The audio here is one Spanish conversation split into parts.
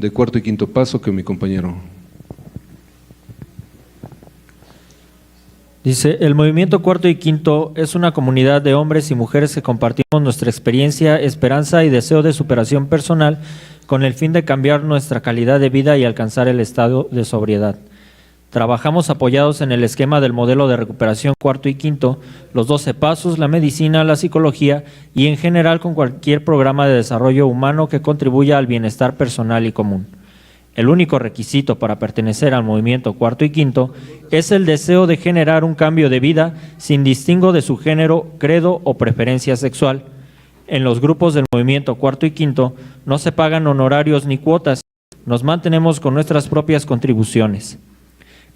de cuarto y quinto paso que mi compañero. Dice, el movimiento cuarto y quinto es una comunidad de hombres y mujeres que compartimos nuestra experiencia, esperanza y deseo de superación personal con el fin de cambiar nuestra calidad de vida y alcanzar el estado de sobriedad. Trabajamos apoyados en el esquema del modelo de recuperación cuarto y quinto, los 12 pasos, la medicina, la psicología y en general con cualquier programa de desarrollo humano que contribuya al bienestar personal y común. El único requisito para pertenecer al movimiento cuarto y quinto es el deseo de generar un cambio de vida sin distingo de su género, credo o preferencia sexual. En los grupos del movimiento cuarto y quinto no se pagan honorarios ni cuotas, nos mantenemos con nuestras propias contribuciones.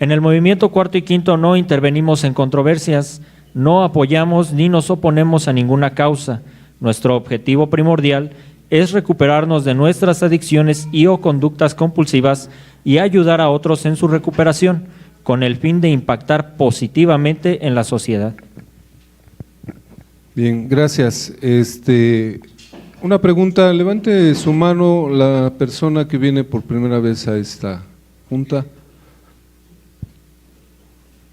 En el movimiento cuarto y quinto no intervenimos en controversias, no apoyamos ni nos oponemos a ninguna causa. Nuestro objetivo primordial es recuperarnos de nuestras adicciones y o conductas compulsivas y ayudar a otros en su recuperación, con el fin de impactar positivamente en la sociedad. Bien, gracias. Una pregunta, levante su mano la persona que viene por primera vez a esta junta.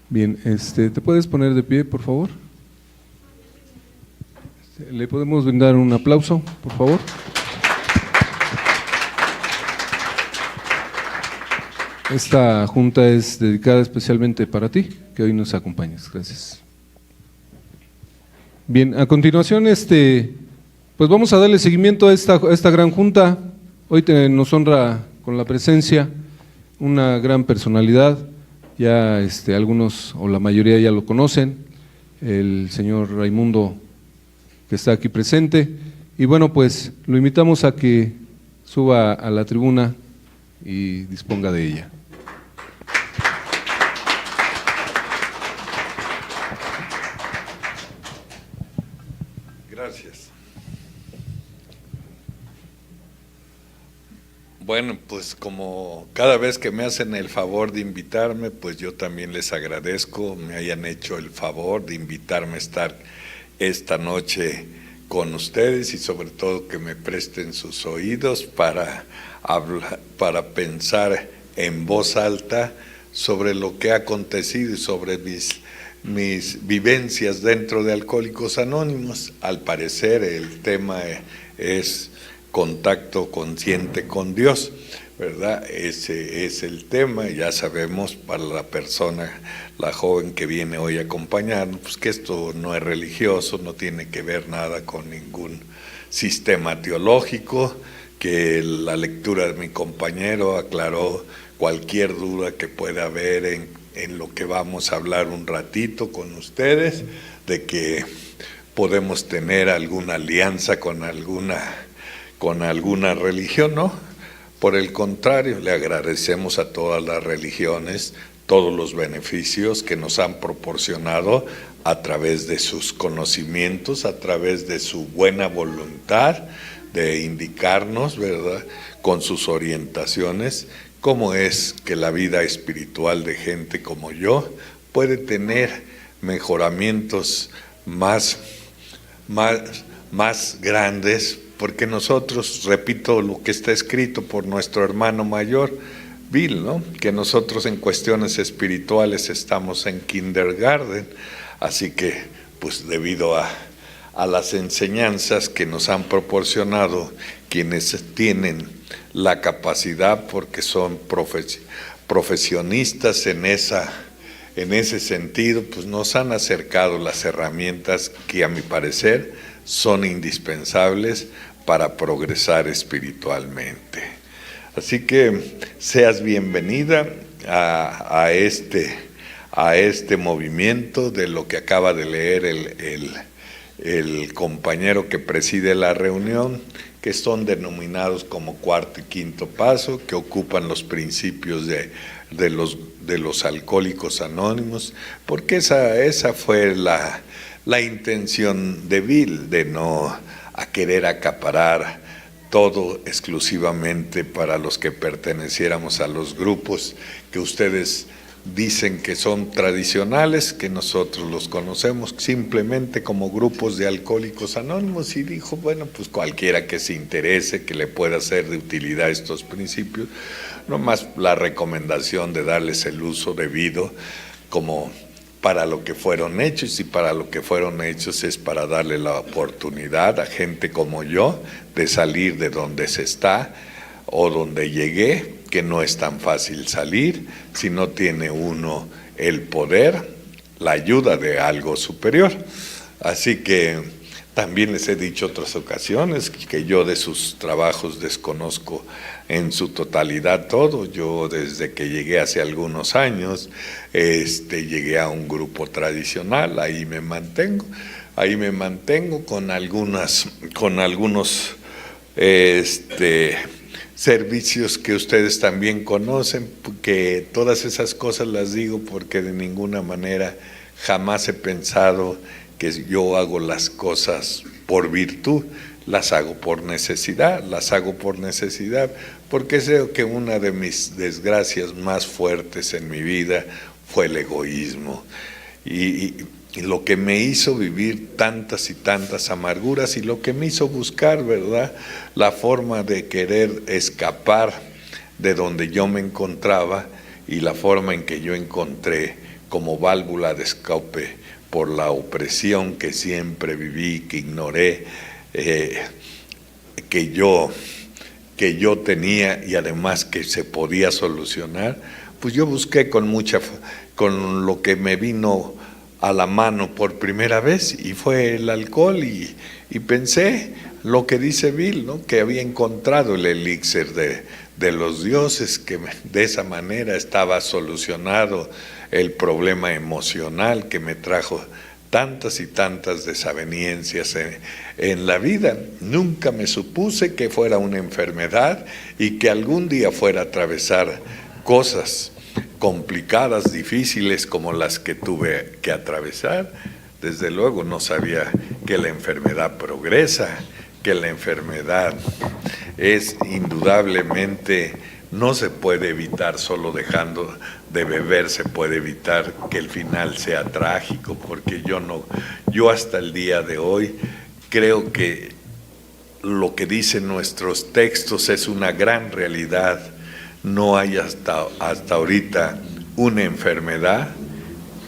Bien, ¿te puedes poner de pie, por favor? ¿Le podemos brindar un aplauso, por favor? Esta junta es dedicada especialmente para ti, que hoy nos acompañas. Gracias. Bien, a continuación, pues vamos a darle seguimiento a esta gran junta. Hoy nos honra con la presencia una gran personalidad, ya algunos o la mayoría ya lo conocen, el señor Raimundo, que está aquí presente, y bueno, pues lo invitamos a que suba a la tribuna y disponga de ella. Gracias. Bueno, pues como cada vez que me hacen el favor de invitarme, pues yo también les agradezco, me hayan hecho el favor de invitarme a estar esta noche con ustedes y sobre todo que me presten sus oídos para hablar, para pensar en voz alta sobre lo que ha acontecido y sobre mis vivencias dentro de Alcohólicos Anónimos. Al parecer el tema es contacto consciente con Dios, ¿verdad? Ese es el tema. Ya sabemos, para la persona, la joven que viene hoy a acompañarnos, pues que esto no es religioso, no tiene que ver nada con ningún sistema teológico, que la lectura de mi compañero aclaró cualquier duda que pueda haber en lo que vamos a hablar un ratito con ustedes, de que podemos tener alguna alianza con alguna religión, ¿no? Por el contrario, le agradecemos a todas las religiones todos los beneficios que nos han proporcionado a través de sus conocimientos, a través de su buena voluntad de indicarnos, ¿verdad?, con sus orientaciones, cómo es que la vida espiritual de gente como yo puede tener mejoramientos más grandes, porque nosotros, repito lo que está escrito por nuestro hermano mayor, Bill, ¿no?, que nosotros en cuestiones espirituales estamos en kindergarten, así que pues debido a las enseñanzas que nos han proporcionado quienes tienen la capacidad, porque son profesionistas en ese sentido, pues nos han acercado las herramientas que a mi parecer son indispensables para progresar espiritualmente. Así que seas bienvenida a este movimiento de lo que acaba de leer el compañero que preside la reunión, que son denominados como cuarto y quinto paso, que ocupan los principios de los Alcohólicos Anónimos, porque esa fue la intención de Bill, de no querer acaparar todo exclusivamente para los que perteneciéramos a los grupos que ustedes dicen que son tradicionales, que nosotros los conocemos simplemente como grupos de alcohólicos anónimos, y dijo, bueno, pues cualquiera que se interese, que le pueda ser de utilidad estos principios, nomás la recomendación de darles el uso debido como para lo que fueron hechos, y para lo que fueron hechos es para darle la oportunidad a gente como yo de salir de donde se está o donde llegué, que no es tan fácil salir si no tiene uno el poder, la ayuda de algo superior. Así que también les he dicho otras ocasiones que yo de sus trabajos desconozco en su totalidad todo. Yo desde que llegué hace algunos años, llegué a un grupo tradicional, ahí me mantengo con algunos servicios que ustedes también conocen, que todas esas cosas las digo porque de ninguna manera jamás he pensado que yo hago las cosas por virtud, las hago por necesidad, porque creo que una de mis desgracias más fuertes en mi vida fue el egoísmo, y lo que me hizo vivir tantas y tantas amarguras, y lo que me hizo buscar, ¿verdad?, la forma de querer escapar de donde yo me encontraba, y la forma en que yo encontré como válvula de escape por la opresión que siempre viví, que ignoré, que yo tenía, y además que se podía solucionar, pues yo busqué con lo que me vino a la mano por primera vez, y fue el alcohol, y pensé lo que dice Bill, ¿no?, que había encontrado el elixir de los dioses, que de esa manera estaba solucionado el problema emocional que me trajo tantas y tantas desavenencias en la vida. Nunca me supuse que fuera una enfermedad y que algún día fuera a atravesar cosas complicadas, difíciles como las que tuve que atravesar. Desde luego no sabía que la enfermedad progresa, que la enfermedad es indudablemente, no se puede evitar solo dejando de beber, se puede evitar que el final sea trágico, porque yo hasta el día de hoy creo que lo que dicen nuestros textos es una gran realidad. No hay hasta ahorita una enfermedad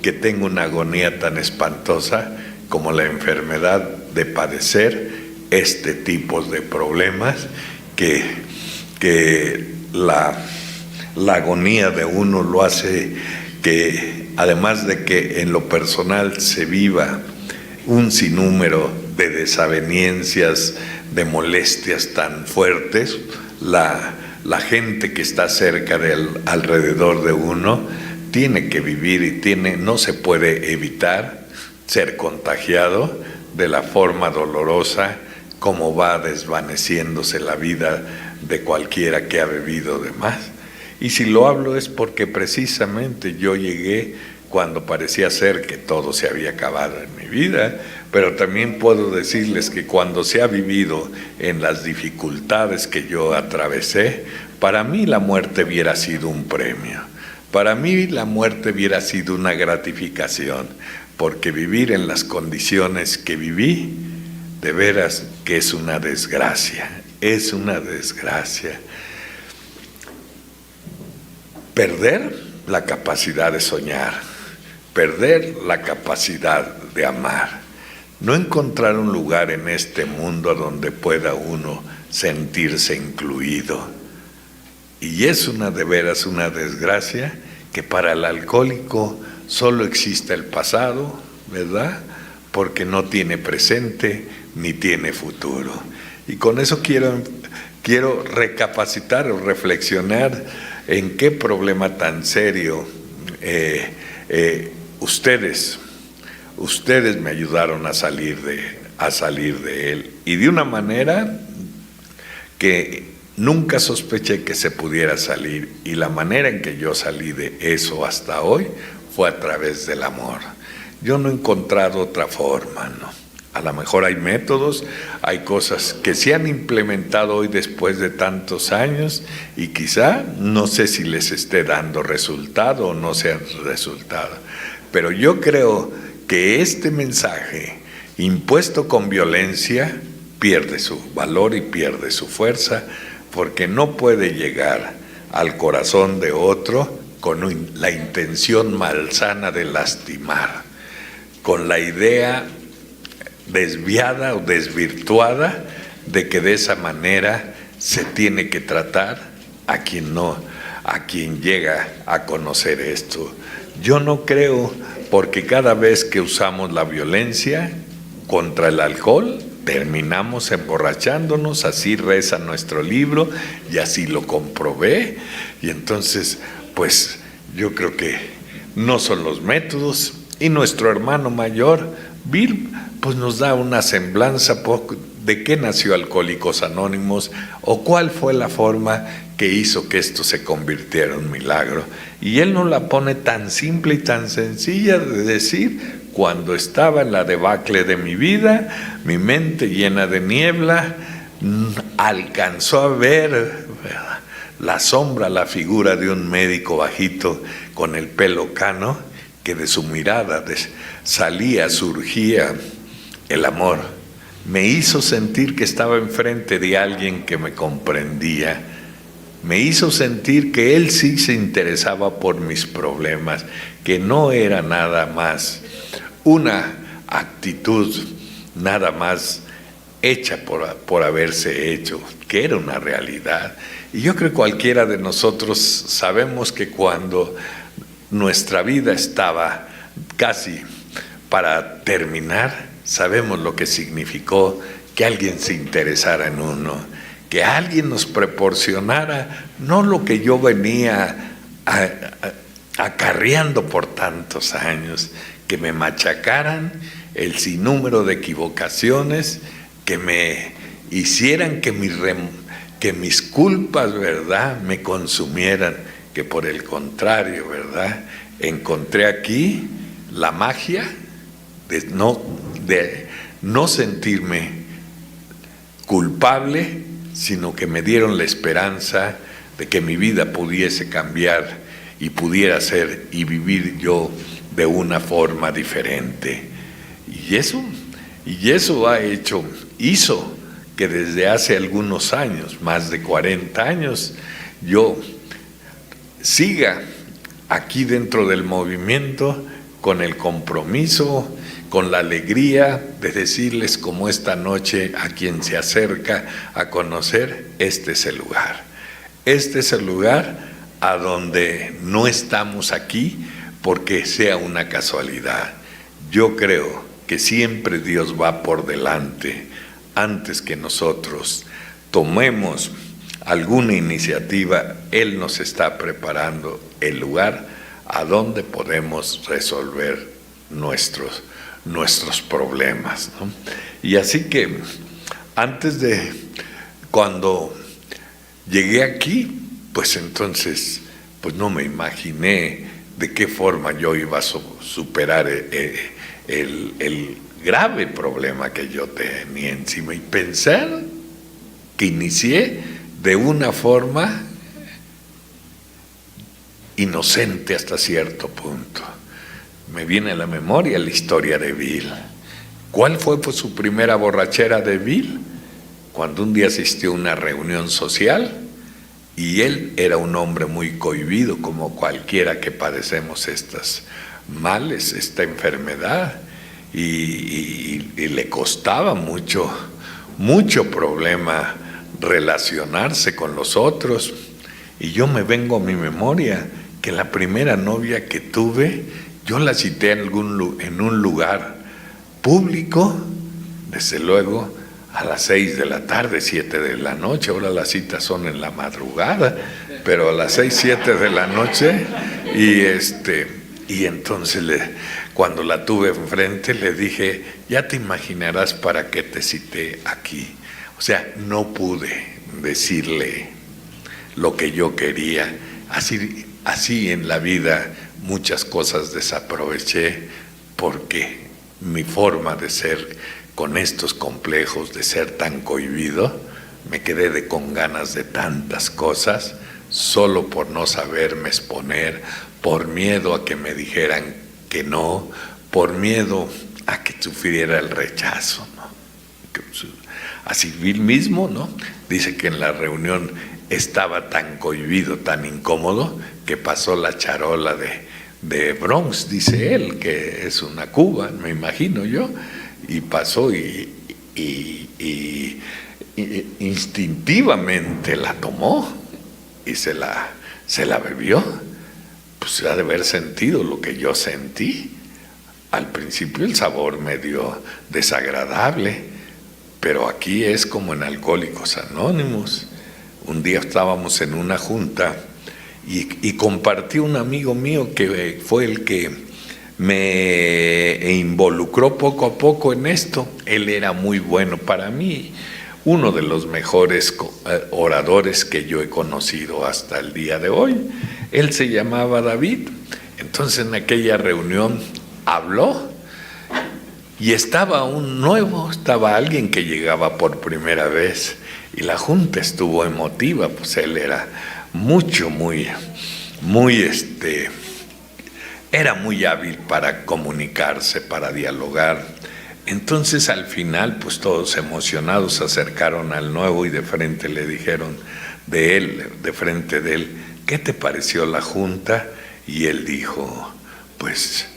que tenga una agonía tan espantosa como la enfermedad de padecer este tipo de problemas, que la agonía de uno lo hace que, además de que en lo personal se viva un sinnúmero de desavenencias, de molestias tan fuertes, la gente que está cerca alrededor de uno tiene que vivir y no se puede evitar ser contagiado de la forma dolorosa como va desvaneciéndose la vida de cualquiera que ha bebido de más. Y si lo hablo es porque precisamente yo llegué cuando parecía ser que todo se había acabado en mi vida, pero también puedo decirles que cuando se ha vivido en las dificultades que yo atravesé, para mí la muerte hubiera sido un premio, para mí la muerte hubiera sido una gratificación, porque vivir en las condiciones que viví, de veras que es una desgracia, es una desgracia. Perder la capacidad de soñar, perder la capacidad de amar, no encontrar un lugar en este mundo donde pueda uno sentirse incluido. Y es de veras una desgracia que para el alcohólico solo existe el pasado, ¿verdad?, porque no tiene presente ni tiene futuro. Y con eso quiero recapacitar o reflexionar en qué problema tan serio ustedes me ayudaron a salir de él, y de una manera que nunca sospeché que se pudiera salir, y la manera en que yo salí de eso hasta hoy fue a través del amor. Yo no he encontrado otra forma, ¿no? A lo mejor hay métodos, hay cosas que se han implementado hoy después de tantos años y quizá no sé si les esté dando resultado o no sean resultado. Pero yo creo que este mensaje impuesto con violencia pierde su valor y pierde su fuerza, porque no puede llegar al corazón de otro con la intención malsana de lastimar, con la idea desviada o desvirtuada de que de esa manera se tiene que tratar a quien llega a conocer esto. Yo no creo, porque cada vez que usamos la violencia contra el alcohol, terminamos emborrachándonos, así reza nuestro libro y así lo comprobé. Y entonces, pues yo creo que no son los métodos. Y nuestro hermano mayor, Bill, pues nos da una semblanza de qué nació Alcohólicos Anónimos o cuál fue la forma que hizo que esto se convirtiera en un milagro. Y él nos la pone tan simple y tan sencilla de decir: cuando estaba en la debacle de mi vida, mi mente llena de niebla alcanzó a ver la sombra, la figura de un médico bajito con el pelo cano, que de su mirada surgía el amor. Me hizo sentir que estaba enfrente de alguien que me comprendía. Me hizo sentir que él sí se interesaba por mis problemas, que no era nada más una actitud nada más hecha por haberse hecho, que era una realidad. Y yo creo que cualquiera de nosotros sabemos que cuando nuestra vida estaba casi para terminar, sabemos lo que significó que alguien se interesara en uno, que alguien nos proporcionara no lo que yo venía acarreando por tantos años, que me machacaran el sinnúmero de equivocaciones, que me hicieran que mis culpas, ¿verdad?, me consumieran, que por el contrario, ¿verdad?, encontré aquí la magia de no sentirme culpable, sino que me dieron la esperanza de que mi vida pudiese cambiar y pudiera ser y vivir yo de una forma diferente. Y eso hizo que desde hace algunos años, más de 40 años, yo siga aquí dentro del movimiento con el compromiso, con la alegría de decirles, como esta noche a quien se acerca a conocer: este es el lugar. Este es el lugar a donde no estamos aquí porque sea una casualidad. Yo creo que siempre Dios va por delante antes que nosotros tomemos alguna iniciativa. Él nos está preparando el lugar a donde podemos resolver nuestros problemas, ¿no? Y así que cuando llegué aquí, pues entonces pues no me imaginé de qué forma yo iba a superar el grave problema que yo tenía encima, y pensar que inicié de una forma inocente hasta cierto punto. Me viene a la memoria la historia de Bill. ¿Cuál fue su primera borrachera de Bill? Cuando un día asistió a una reunión social y él era un hombre muy cohibido, como cualquiera que padecemos estos males, esta enfermedad, y le costaba mucho problema relacionarse con los otros. Y yo me vengo a mi memoria que la primera novia que tuve, yo la cité en un lugar público, desde luego a las 6 de la tarde, 7 de la noche. Ahora las citas son en la madrugada, pero a las 6, 7 de la noche. Y entonces cuando la tuve enfrente le dije: ya te imaginarás para qué te cité aquí. O sea, no pude decirle lo que yo quería. Así en la vida muchas cosas desaproveché porque mi forma de ser con estos complejos de ser tan cohibido, me quedé con ganas de tantas cosas, solo por no saberme exponer, por miedo a que me dijeran que no, por miedo a que sufriera el rechazo, ¿no? Así Bill mismo, ¿no? Dice que en la reunión estaba tan cohibido, tan incómodo, que pasó la charola de Bronx, dice él, que es una Cuba, me imagino yo, y pasó y instintivamente la tomó y se la bebió. Pues ha de haber sentido lo que yo sentí. Al principio el sabor medio desagradable, pero aquí es como en Alcohólicos Anónimos. Un día estábamos en una junta y compartí un amigo mío que fue el que me involucró poco a poco en esto. Él era muy bueno para mí, uno de los mejores oradores que yo he conocido hasta el día de hoy. Él se llamaba David. Entonces en aquella reunión habló y estaba estaba alguien que llegaba por primera vez y la junta estuvo emotiva, pues él era era muy hábil para comunicarse, para dialogar. Entonces al final, pues todos emocionados se acercaron al nuevo y de frente le dijeron de frente de él, ¿qué te pareció la junta? Y él dijo, pues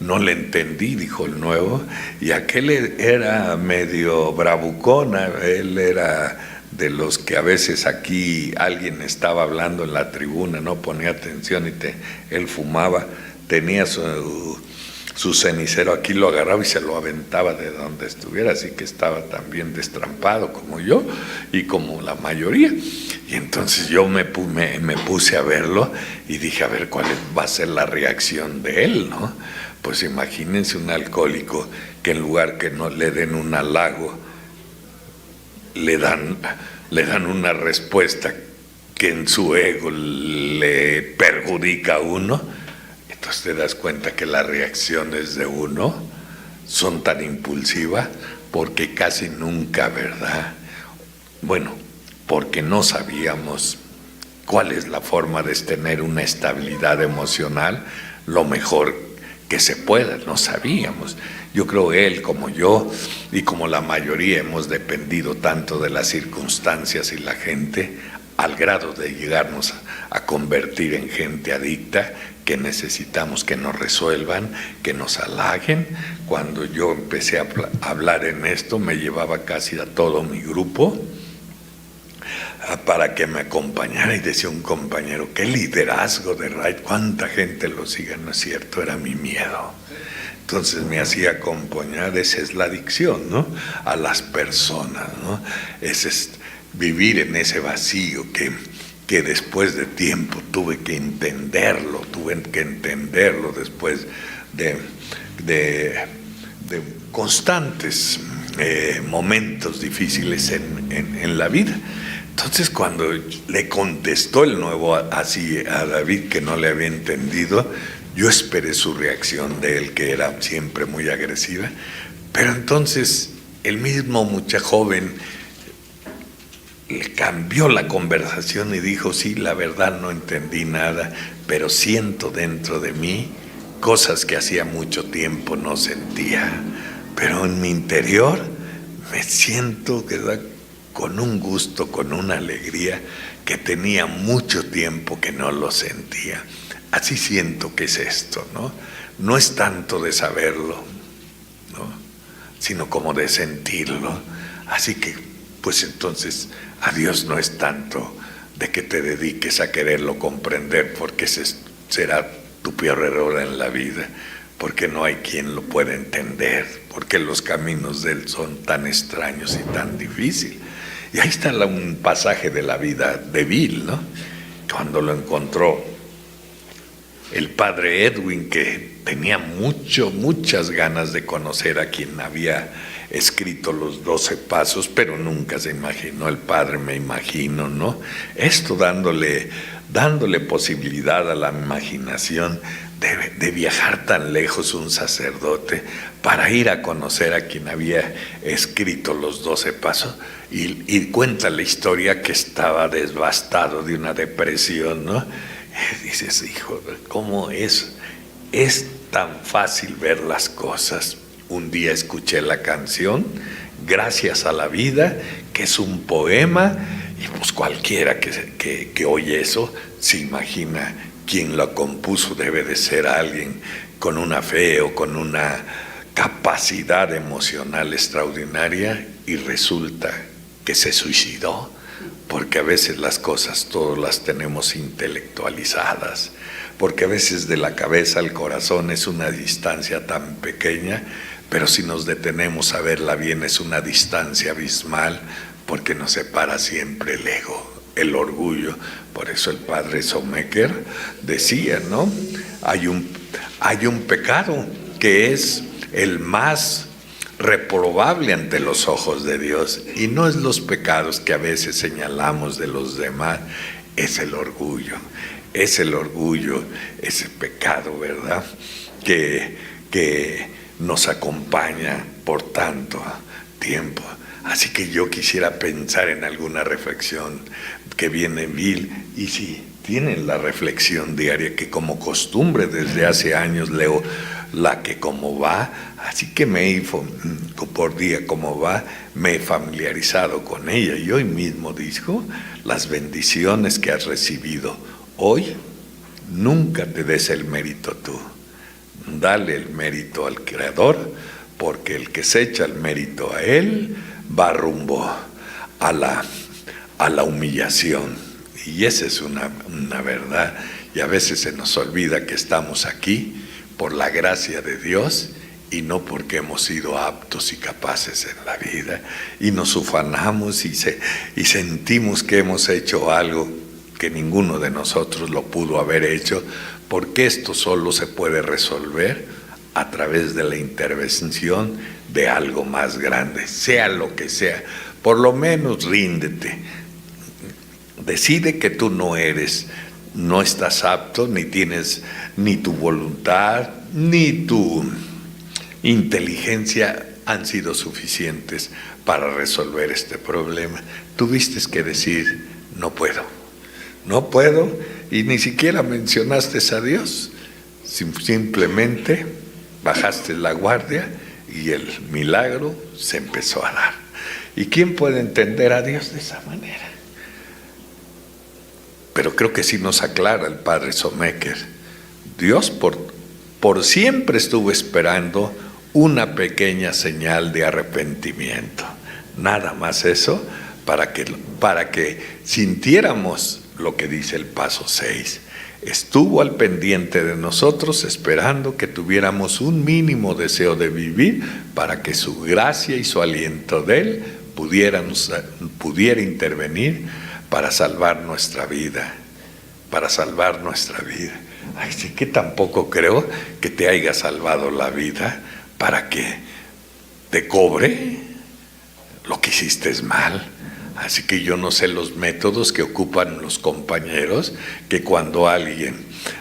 no le entendí, dijo el nuevo, y aquel era medio bravucona, él era de los que a veces aquí alguien estaba hablando en la tribuna, no ponía atención y él fumaba, tenía su cenicero aquí, lo agarraba y se lo aventaba de donde estuviera, así que estaba también destrampado como yo y como la mayoría. Y entonces yo me puse a verlo y dije, a ver cuál va a ser la reacción de él, ¿no? Pues imagínense un alcohólico que en lugar que no le den un halago, le dan una respuesta que en su ego le perjudica a uno. Entonces te das cuenta que las reacciones de uno son tan impulsivas porque casi nunca, ¿verdad? Bueno, porque no sabíamos cuál es la forma de tener una estabilidad emocional lo mejor que se pueda, no sabíamos. Yo creo él como yo y como la mayoría hemos dependido tanto de las circunstancias y la gente al grado de llegarnos a convertir en gente adicta que necesitamos que nos resuelvan, que nos halaguen. Cuando yo empecé a hablar en esto me llevaba casi a todo mi grupo para que me acompañara y decía un compañero, qué liderazgo de Wright, cuánta gente lo sigue, no es cierto, era mi miedo. Entonces me hacía acompañar, esa es la adicción, ¿no? A las personas, ¿no? Es vivir en ese vacío que después de tiempo tuve que entenderlo después de constantes momentos difíciles en la vida. Entonces cuando le contestó el nuevo así a David que no le había entendido, yo esperé su reacción de él, que era siempre muy agresiva, pero entonces el mismo muchacho joven le cambió la conversación y dijo, sí, la verdad no entendí nada, pero siento dentro de mí cosas que hacía mucho tiempo no sentía, pero en mi interior me siento con un gusto, con una alegría que tenía mucho tiempo que no lo sentía. Así siento que es esto, ¿no? No es tanto de saberlo, ¿no? Sino como de sentirlo. Así que, pues entonces, a Dios no es tanto de que te dediques a quererlo comprender, porque ese será tu peor error en la vida, porque no hay quien lo pueda entender, porque los caminos de Él son tan extraños y tan difíciles. Y ahí está un pasaje de la vida de Bill, ¿no? Cuando lo encontró el padre Edwin, que tenía muchas ganas de conocer a quien había escrito los 12 pasos, pero nunca se imaginó el padre, me imagino, ¿no? Esto dándole posibilidad a la imaginación de viajar tan lejos un sacerdote para ir a conocer a quien había escrito los 12 pasos, y cuenta la historia que estaba devastado de una depresión, ¿no? Y dices, hijo, ¿cómo es tan fácil ver las cosas? Un día escuché la canción Gracias a la Vida, que es un poema, y pues cualquiera que oye eso se imagina quien lo compuso debe de ser alguien con una fe o con una capacidad emocional extraordinaria, y resulta que se suicidó, porque a veces las cosas todas las tenemos intelectualizadas, porque a veces de la cabeza al corazón es una distancia tan pequeña, pero si nos detenemos a verla bien es una distancia abismal, porque nos separa siempre el ego, el orgullo. Por eso el padre Someker decía, ¿no? Hay un pecado que es el más reprobable ante los ojos de Dios, y no es los pecados que a veces señalamos de los demás, es el orgullo, ese pecado, ¿verdad? Que nos acompaña por tanto tiempo. Así que yo quisiera pensar en alguna reflexión que viene Bill, y si tienen la reflexión diaria, que como costumbre desde hace años leo la que como va, así que por día como va, me he familiarizado con ella, y hoy mismo dijo: las bendiciones que has recibido hoy, nunca te des el mérito tú, dale el mérito al Creador, porque el que se echa el mérito a Él va rumbo a la humillación. Y esa es una verdad, y a veces se nos olvida que estamos aquí por la gracia de Dios y no porque hemos sido aptos y capaces en la vida, y nos ufanamos y sentimos que hemos hecho algo que ninguno de nosotros lo pudo haber hecho, porque esto solo se puede resolver a través de la intervención de algo más grande, sea lo que sea. Por lo menos ríndete, decide que tú no estás apto, ni tienes ni tu voluntad ni tu inteligencia han sido suficientes para resolver este problema. Tuviste que decir: no puedo, y ni siquiera mencionaste a Dios, simplemente bajaste la guardia y el milagro se empezó a dar. ¿Y quién puede entender a Dios de esa manera? Pero creo que sí nos aclara el padre Someker. Dios por siempre estuvo esperando una pequeña señal de arrepentimiento, nada más eso, para que sintiéramos lo que dice el paso 6. Estuvo al pendiente de nosotros, esperando que tuviéramos un mínimo deseo de vivir, para que su gracia y su aliento de Él pudiera intervenir para salvar nuestra vida, Ay, sí que tampoco creo que te haya salvado la vida para que te cobre lo que hiciste mal. Así que yo no sé los métodos que ocupan los compañeros, que cuando a alguien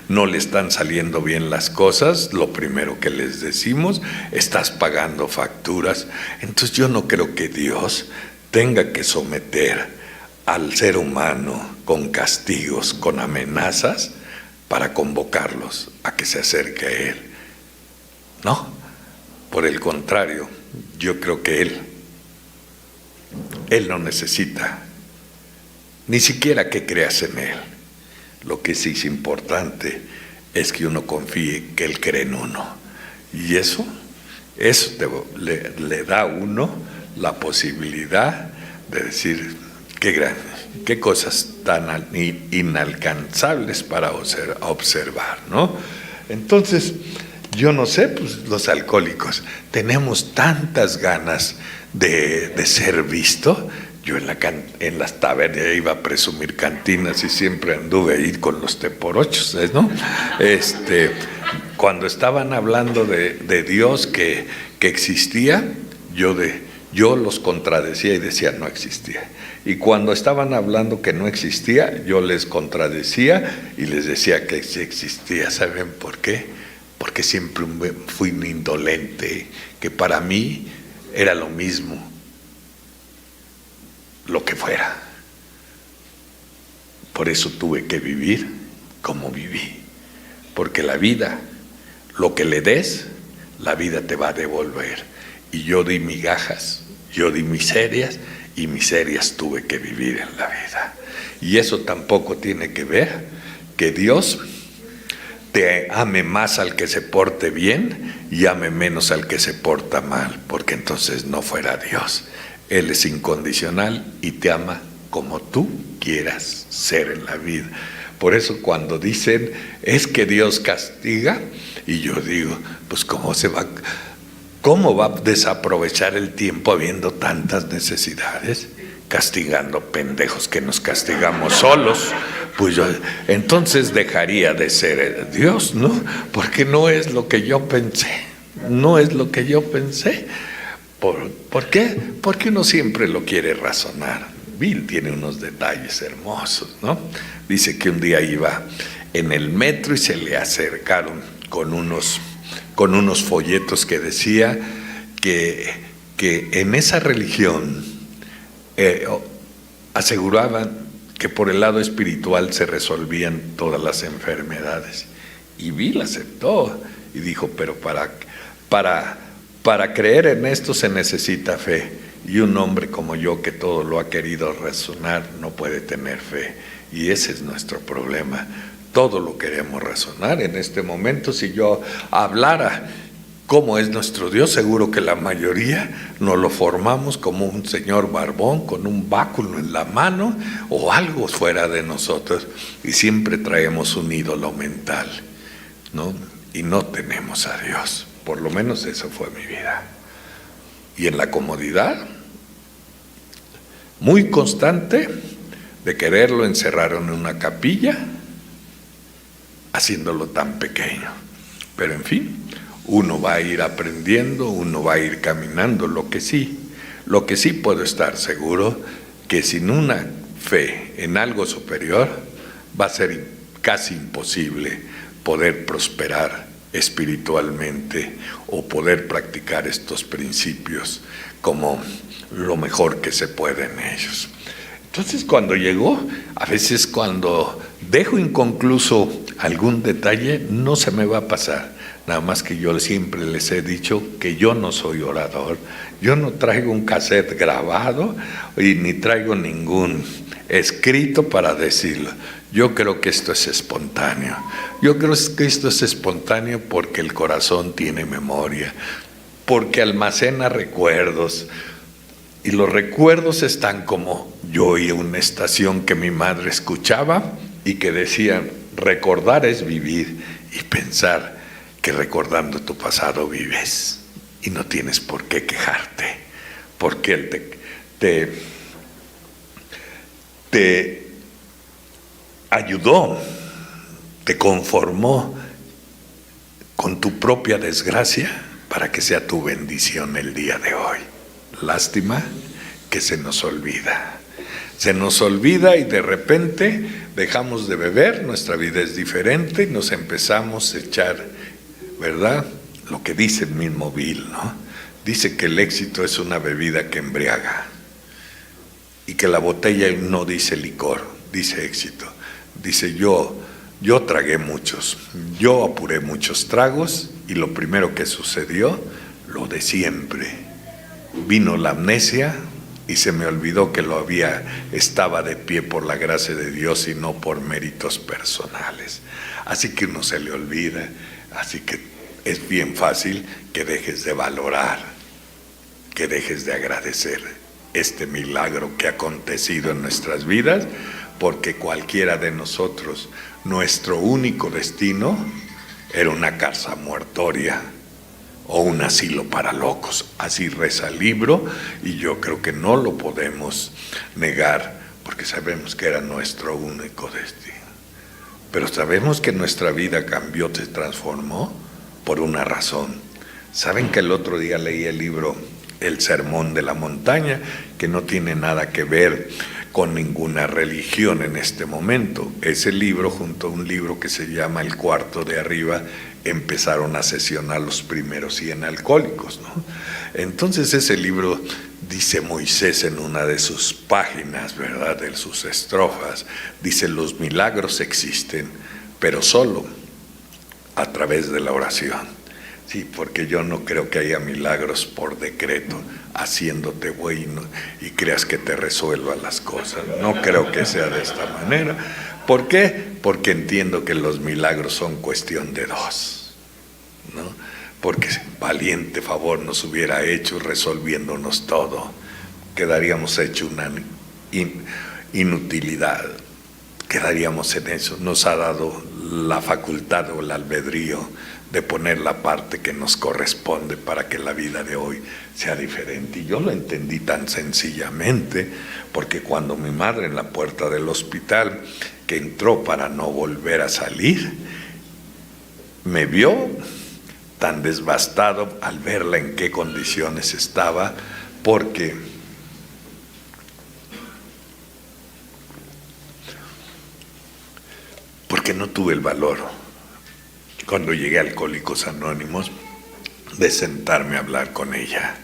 no le están saliendo bien las cosas, lo primero que les decimos: estás pagando facturas. Entonces yo no creo que Dios tenga que someter al ser humano con castigos, con amenazas, para convocarlos a que se acerque a Él. No, por el contrario, yo creo que Él no necesita ni siquiera que creas en Él. Lo que sí es importante es que uno confíe que Él cree en uno, y eso le da a uno la posibilidad de decir: qué cosas tan inalcanzables para observar, ¿no? Entonces, yo no sé, pues los alcohólicos tenemos tantas ganas de ser visto. Yo en las tabernas iba a presumir cantinas y siempre anduve ahí con los teporochos, ¿no? Cuando estaban hablando de Dios que existía, yo yo los contradecía y decía no existía. Y cuando estaban hablando que no existía, yo les contradecía y les decía que sí existía. ¿Saben por qué? Porque siempre fui un indolente, que para mí era lo mismo, lo que fuera. Por eso tuve que vivir como viví, porque la vida, lo que le des, la vida te va a devolver. Y yo di migajas, yo di miserias, y miserias tuve que vivir en la vida. Y eso tampoco tiene que ver que Dios te ame más al que se porte bien y ame menos al que se porta mal, porque entonces no fuera Dios. Él es incondicional y te ama como tú quieras ser en la vida. Por eso cuando dicen, es que Dios castiga, y yo digo, pues ¿cómo va a desaprovechar el tiempo habiendo tantas necesidades? Castigando pendejos que nos castigamos solos. Pues yo entonces dejaría de ser Dios, ¿no? Porque no es lo que yo pensé, no es lo que yo pensé. ¿Por qué? Porque uno siempre lo quiere razonar. Bill tiene unos detalles hermosos, ¿no? Dice que un día iba en el metro y se le acercaron con unos folletos que decía que en esa religión aseguraban que por el lado espiritual se resolvían todas las enfermedades. Y Bill aceptó y dijo, pero para creer en esto se necesita fe. Y un hombre como yo, que todo lo ha querido razonar, no puede tener fe. Y ese es nuestro problema. Todo lo queremos razonar. En este momento, si yo hablara cómo es nuestro Dios, seguro que la mayoría nos lo formamos como un señor barbón con un báculo en la mano o algo fuera de nosotros, y siempre traemos un ídolo mental, ¿no? Y no tenemos a Dios. Por lo menos eso fue mi vida. Y en la comodidad muy constante de quererlo encerrar en una capilla, haciéndolo tan pequeño. Pero en fin, uno va a ir aprendiendo, uno va a ir caminando. Lo que sí puedo estar seguro, que sin una fe en algo superior va a ser casi imposible poder prosperar espiritualmente o poder practicar estos principios como lo mejor que se puede en ellos. Entonces, cuando llegó, a veces cuando dejo inconcluso algún detalle, no se me va a pasar. Nada más que yo siempre les he dicho que yo no soy orador. Yo no traigo un cassette grabado y ni traigo ningún escrito para decirlo. Yo creo que esto es espontáneo. Yo creo que esto es espontáneo porque el corazón tiene memoria, porque almacena recuerdos. Y los recuerdos están como yo oí una estación que mi madre escuchaba y que decía, recordar es vivir, y pensar que recordando tu pasado vives y no tienes por qué quejarte, porque Él te ayudó, te conformó con tu propia desgracia para que sea tu bendición el día de hoy. Lástima que se nos olvida. Se nos olvida y de repente dejamos de beber, nuestra vida es diferente y nos empezamos a echar, ¿verdad? Lo que dice el mismo Bill, ¿no? Dice que el éxito es una bebida que embriaga y que la botella no dice licor, dice éxito. Dice yo tragué muchos, yo apuré muchos tragos y lo primero que sucedió, lo de siempre. Vino la amnesia y se me olvidó que estaba de pie por la gracia de Dios y no por méritos personales. Así que uno se le olvida, así que es bien fácil que dejes de valorar, que dejes de agradecer este milagro que ha acontecido en nuestras vidas, porque cualquiera de nosotros, nuestro único destino era una casa mortuoria o un asilo para locos. Así reza el libro y yo creo que no lo podemos negar porque sabemos que era nuestro único destino. Pero sabemos que nuestra vida cambió, se transformó por una razón. ¿Saben que el otro día leí el libro El Sermón de la Montaña, que no tiene nada que ver con ninguna religión en este momento. Ese libro, junto a un libro que se llama El Cuarto de Arriba, empezaron a sesionar los primeros 100 alcohólicos, ¿no? Entonces ese libro, dice Moisés en una de sus páginas, ¿verdad?, de sus estrofas, dice: los milagros existen, pero solo a través de la oración. Sí, porque yo no creo que haya milagros por decreto, haciéndote bueno y creas que te resuelva las cosas. No creo que sea de esta manera. ¿Por qué? Porque entiendo que los milagros son cuestión de dos, ¿no? Porque valiente favor nos hubiera hecho resolviéndonos todo. Quedaríamos hecho una inutilidad. Quedaríamos en eso. Nos ha dado la facultad o el albedrío de poner la parte que nos corresponde para que la vida de hoy sea diferente. Y yo lo entendí tan sencillamente, porque cuando mi madre en la puerta del hospital, que entró para no volver a salir, me vio tan devastado al verla en qué condiciones estaba, porque no tuve el valor, cuando llegué a Alcohólicos Anónimos, de sentarme a hablar con ella.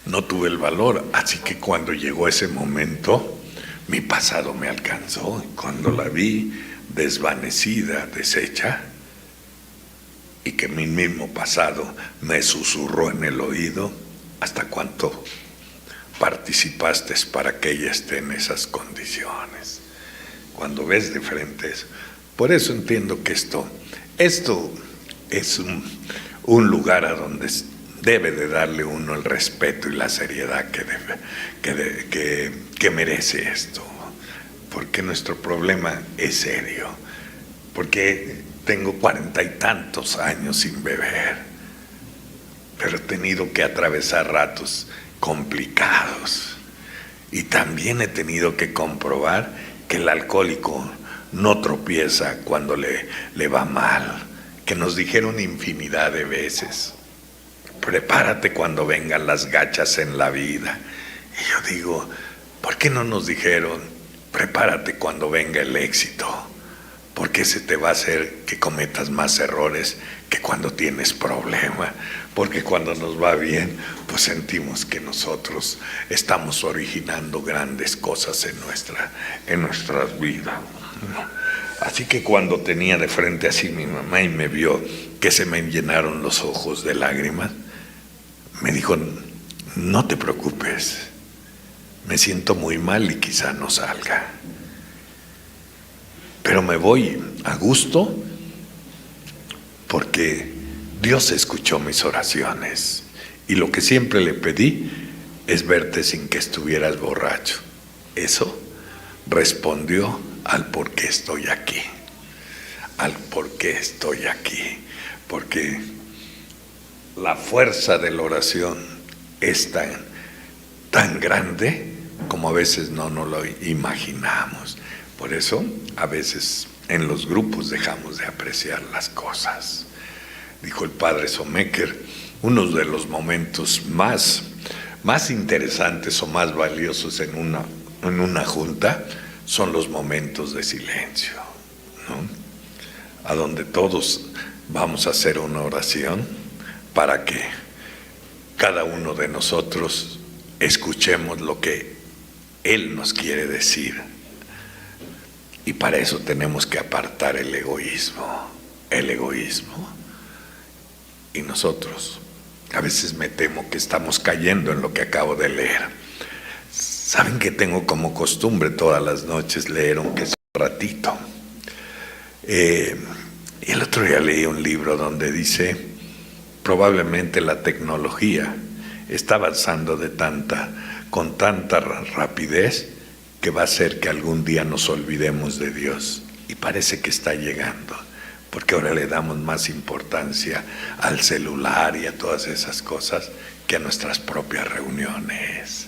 No tuve el valor, así que cuando llegó ese momento, mi pasado me alcanzó. Cuando la vi desvanecida, deshecha, y que mi mismo pasado me susurró en el oído: ¿hasta cuánto participaste para que ella esté en esas condiciones? Cuando ves de frente eso. Por eso entiendo que esto es un lugar a donde debe de darle uno el respeto y la seriedad que merece esto, porque nuestro problema es serio, porque tengo 40 y tantos años sin beber, pero he tenido que atravesar ratos complicados, y también he tenido que comprobar que el alcohólico no tropieza cuando le va mal, que nos dijeron infinidad de veces: prepárate cuando vengan las gachas en la vida. Y yo digo, ¿por qué no nos dijeron prepárate cuando venga el éxito? Porque ese te va a hacer que cometas más errores que cuando tienes problema. Porque cuando nos va bien, pues sentimos que nosotros estamos originando grandes cosas en nuestras vidas. Así que cuando tenía de frente así mi mamá y me vio que se me llenaron los ojos de lágrimas, me dijo: no te preocupes, me siento muy mal y quizá no salga, pero me voy a gusto porque Dios escuchó mis oraciones, y lo que siempre le pedí es verte sin que estuvieras borracho. Eso respondió al por qué estoy aquí, porque la fuerza de la oración es tan grande como a veces no nos lo imaginamos. Por eso a veces en los grupos dejamos de apreciar las cosas. Dijo el padre Somecker, uno de los momentos más interesantes o más valiosos en una junta son los momentos de silencio, ¿no? A donde todos vamos a hacer una oración para que cada uno de nosotros escuchemos lo que Él nos quiere decir. Y para eso tenemos que apartar el egoísmo. Y nosotros a veces me temo que estamos cayendo en lo que acabo de leer. Saben que tengo como costumbre todas las noches leer aunque sea un ratito. Y el otro día leí un libro donde dice: probablemente la tecnología está avanzando con tanta rapidez que va a hacer que algún día nos olvidemos de Dios. Y parece que está llegando, porque ahora le damos más importancia al celular y a todas esas cosas que a nuestras propias reuniones.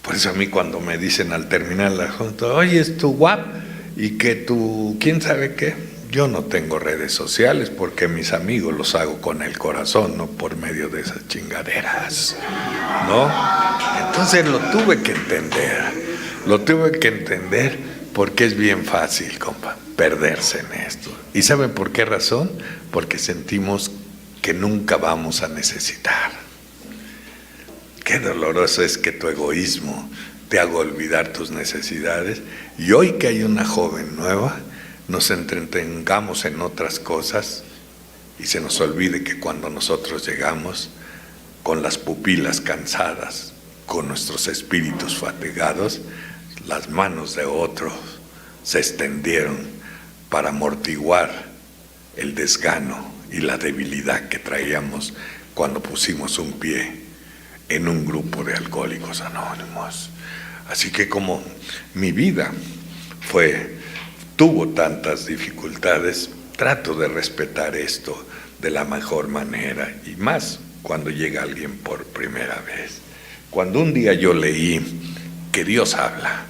Por eso a mí cuando me dicen al terminar la junta: oye, es tu WhatsApp y que tu quién sabe qué, yo no tengo redes sociales porque mis amigos los hago con el corazón, no por medio de esas chingaderas, ¿no? Entonces lo tuve que entender porque es bien fácil, compa, perderse en esto. ¿Y saben por qué razón? Porque sentimos que nunca vamos a necesitar. Qué doloroso es que tu egoísmo te haga olvidar tus necesidades, y hoy que hay una joven nueva, nos entretengamos en otras cosas y se nos olvide que cuando nosotros llegamos con las pupilas cansadas, con nuestros espíritus fatigados, las manos de otros se extendieron para amortiguar el desgano y la debilidad que traíamos cuando pusimos un pie en un grupo de alcohólicos anónimos. Así que como mi vida tuvo tantas dificultades, trato de respetar esto de la mejor manera, y más cuando llega alguien por primera vez. Cuando un día yo leí que Dios habla,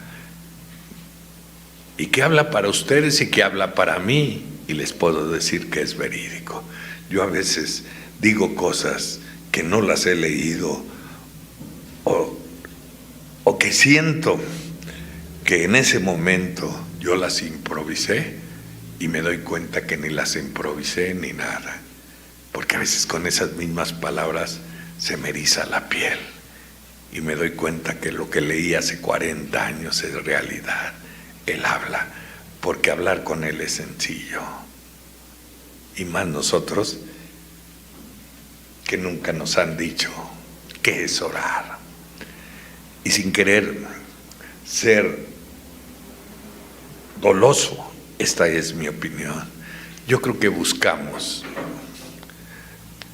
y que habla para ustedes y que habla para mí, y les puedo decir que es verídico. Yo a veces digo cosas que no las he leído, o que siento que en ese momento yo las improvisé, y me doy cuenta que ni las improvisé ni nada, porque a veces con esas mismas palabras se me eriza la piel y me doy cuenta que lo que leí hace 40 años es realidad. Él habla, porque hablar con Él es sencillo, y más nosotros que nunca nos han dicho qué es orar. Y sin querer ser doloso, esta es mi opinión, yo creo que buscamos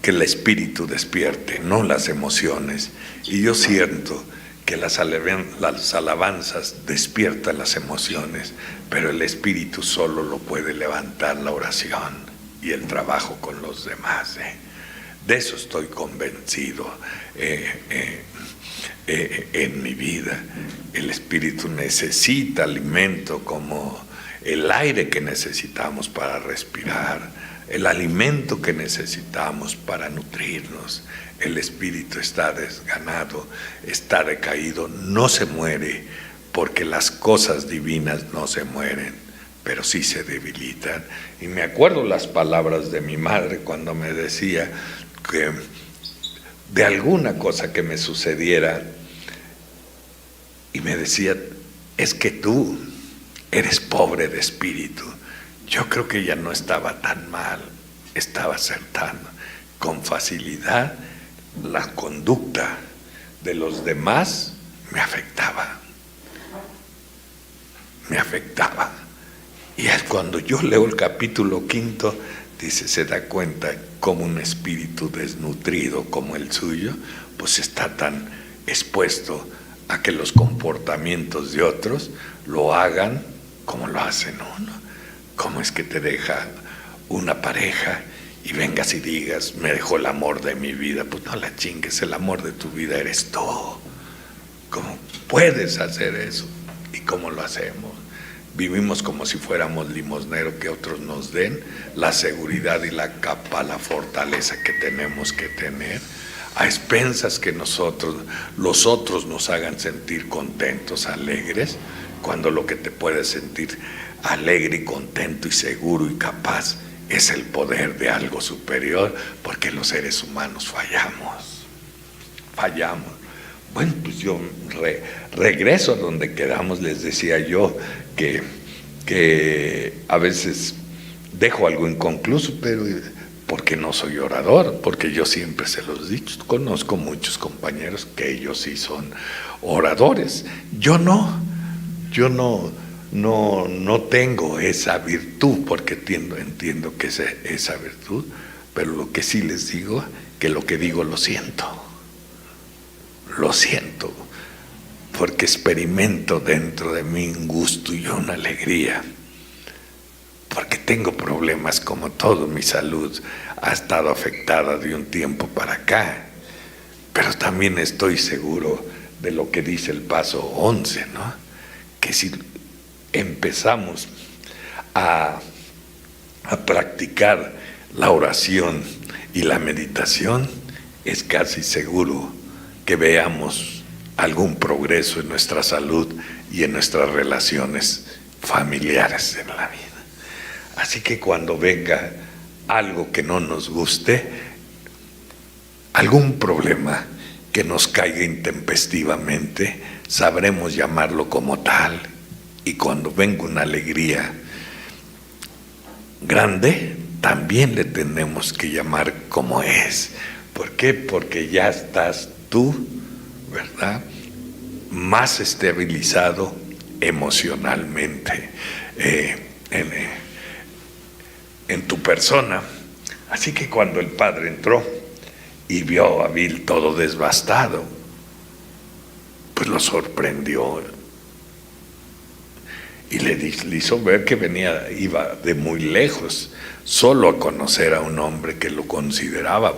que el espíritu despierte, no las emociones, y yo siento que las alabanzas despiertan las emociones, pero el espíritu solo lo puede levantar la oración y el trabajo con los demás. De eso estoy convencido. En mi vida el espíritu necesita alimento como el aire que necesitamos para respirar, el alimento que necesitamos para nutrirnos. El espíritu está desganado, está decaído, no se muere, porque las cosas divinas no se mueren, pero sí se debilitan. Y me acuerdo las palabras de mi madre cuando me decía que de alguna cosa que me sucediera, y me decía, es que tú eres pobre de espíritu. Yo creo que ella no estaba tan mal, estaba acertando. Con facilidad la conducta de los demás me afectaba. Y es cuando yo leo el capítulo 5, dice, se da cuenta como un espíritu desnutrido como el suyo, pues está tan expuesto a que los comportamientos de otros lo hagan como lo hacen uno. ¿Cómo es que te deja una pareja y vengas y digas, me dejó el amor de mi vida? Pues no la chingues, el amor de tu vida eres tú. ¿Cómo puedes hacer eso? ¿Y cómo lo hacemos? Vivimos como si fuéramos limosneros, que otros nos den la seguridad y la capa, la fortaleza que tenemos que tener, a expensas que los otros nos hagan sentir contentos, alegres, cuando lo que te puede sentir alegre y contento y seguro y capaz es el poder de algo superior, porque los seres humanos fallamos. Bueno, pues yo regreso a donde quedamos. Les decía yo que a veces dejo algo inconcluso, pero porque no soy orador, porque yo siempre se los he dicho, conozco muchos compañeros que ellos sí son oradores, yo no tengo esa virtud, porque entiendo que es esa virtud, pero lo que sí les digo, que lo que digo lo siento, porque experimento dentro de mí un gusto y una alegría, porque tengo problemas como todo. Mi salud ha estado afectada de un tiempo para acá, pero también estoy seguro de lo que dice el paso 11, ¿no? Que si empezamos a a practicar la oración y la meditación, es casi seguro que veamos algún progreso en nuestra salud y en nuestras relaciones familiares en la vida. Así que cuando venga algo que no nos guste, algún problema que nos caiga intempestivamente, sabremos llamarlo como tal, y cuando venga una alegría grande, también le tenemos que llamar como es. ¿Por qué? Porque ya estás tú, ¿verdad?, más estabilizado emocionalmente en tu persona. Así que cuando el padre entró y vio a Bill todo desbastado, pues lo sorprendió y le hizo ver que iba de muy lejos, solo a conocer a un hombre que lo consideraba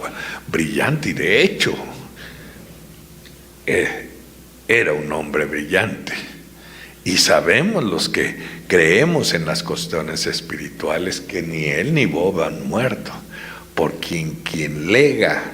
brillante, y de hecho era un hombre brillante. Y sabemos los que creemos en las cuestiones espirituales que ni él ni Bob han muerto, por quien lega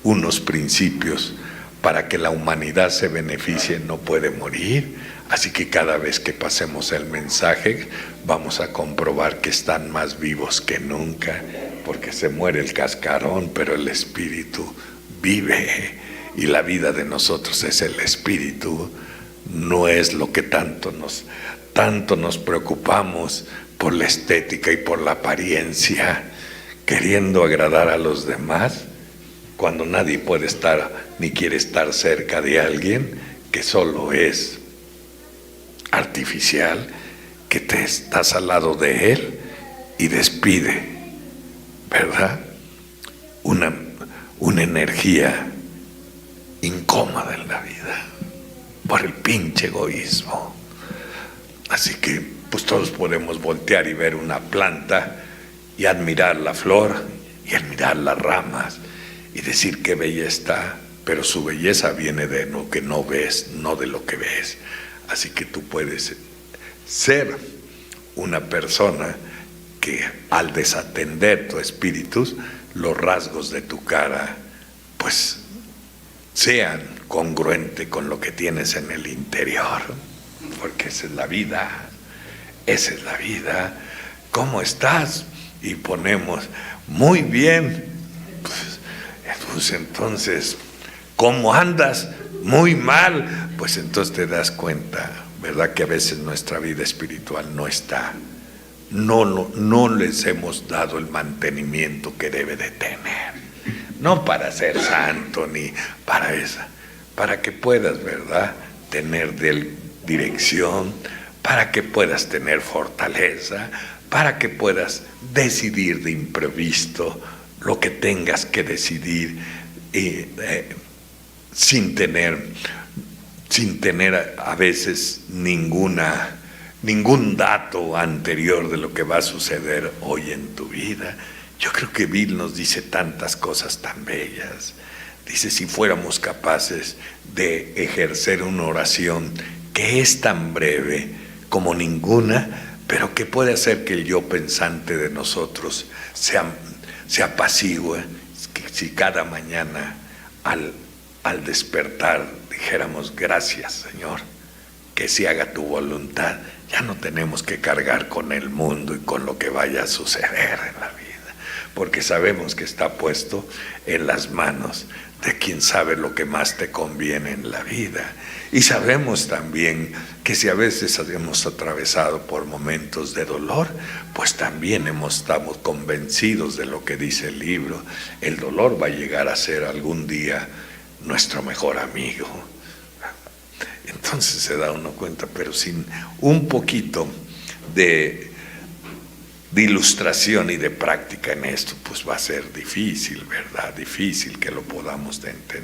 unos principios para que la humanidad se beneficie no puede morir. Así que cada vez que pasemos el mensaje vamos a comprobar que están más vivos que nunca, porque se muere el cascarón, pero el espíritu vive, y la vida de nosotros es el espíritu. No es lo que tanto nos preocupamos por la estética y por la apariencia, queriendo agradar a los demás, cuando nadie puede estar ni quiere estar cerca de alguien que solo es artificial, que te estás al lado de él y despide, ¿verdad?, una energía incómoda en la vida por el pinche egoísmo. Así que pues todos podemos voltear y ver una planta y admirar la flor y admirar las ramas y decir qué bella está, pero su belleza viene de lo que no ves, no de lo que ves. Así que tú puedes ser una persona que al desatender tu espíritu, los rasgos de tu cara pues sean congruentes con lo que tienes en el interior, porque esa es la vida, esa es la vida. ¿Cómo estás? Y ponemos muy bien, pues entonces, ¿cómo andas? Muy mal. Pues entonces te das cuenta, ¿verdad?, que a veces nuestra vida espiritual no está, no les hemos dado el mantenimiento que debe de tener, no para ser santo ni para eso, para que puedas, ¿verdad?, tener dirección, para que puedas tener fortaleza, para que puedas decidir de imprevisto lo que tengas que decidir, sin tener a veces ningún dato anterior de lo que va a suceder hoy en tu vida. Yo creo que Bill nos dice tantas cosas tan bellas. Dice, si fuéramos capaces de ejercer una oración que es tan breve como ninguna, pero que puede hacer que el yo pensante de nosotros se apacigüe, si cada mañana al despertar dijéramos, gracias Señor, que se haga tu voluntad, ya no tenemos que cargar con el mundo y con lo que vaya a suceder en la vida, porque sabemos que está puesto en las manos de quien sabe lo que más te conviene en la vida. Y sabemos también que si a veces hemos atravesado por momentos de dolor, pues también estamos convencidos de lo que dice el libro. El dolor va a llegar a ser algún día nuestro mejor amigo. Entonces se da uno cuenta, pero sin un poquito de ilustración y de práctica en esto, pues va a ser difícil, ¿verdad? Difícil que lo podamos entender,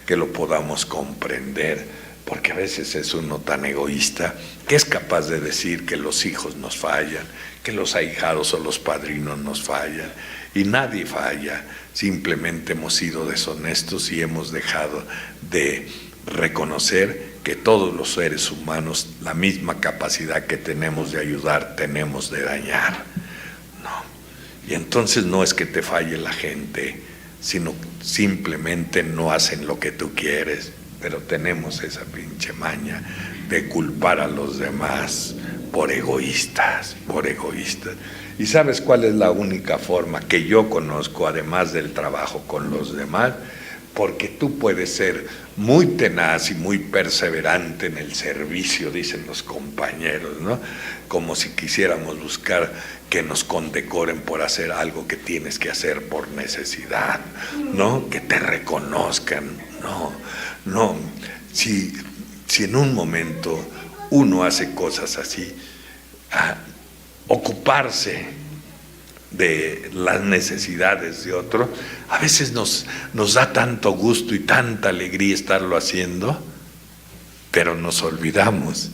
que lo podamos comprender, porque a veces es uno tan egoísta que es capaz de decir que los hijos nos fallan, que los ahijados o los padrinos nos fallan, y nadie falla, simplemente hemos sido deshonestos y hemos dejado de reconocer que todos los seres humanos, la misma capacidad que tenemos de ayudar, tenemos de dañar. No, Y entonces no es que te falle la gente, sino simplemente no hacen lo que tú quieres. Pero tenemos esa pinche maña de culpar a los demás por egoístas, por egoístas. ¿Y sabes cuál es la única forma que yo conozco, además del trabajo con los demás? Porque tú puedes ser muy tenaz y muy perseverante en el servicio, dicen los compañeros, ¿no? Como si quisiéramos buscar que nos condecoren por hacer algo que tienes que hacer por necesidad, ¿no? Que te reconozcan, no. Si en un momento uno hace cosas así, ocuparse de las necesidades de otro, a veces nos da tanto gusto y tanta alegría estarlo haciendo, pero nos olvidamos,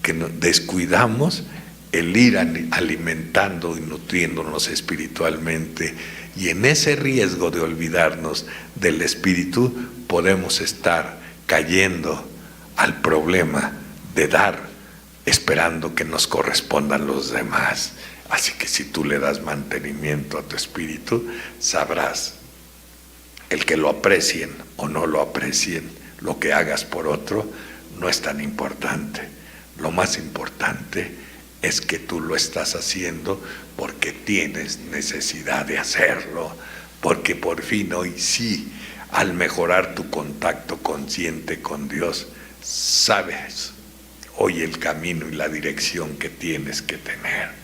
que descuidamos el ir alimentando y nutriéndonos espiritualmente, y en ese riesgo de olvidarnos del espíritu podemos estar cayendo al problema de dar esperando que nos correspondan los demás. Así que si tú le das mantenimiento a tu espíritu, sabrás el que lo aprecien o no lo aprecien, lo que hagas por otro no es tan importante. Lo más importante es que tú lo estás haciendo porque tienes necesidad de hacerlo, porque por fin hoy sí, al mejorar tu contacto consciente con Dios, sabes hoy el camino y la dirección que tienes que tener.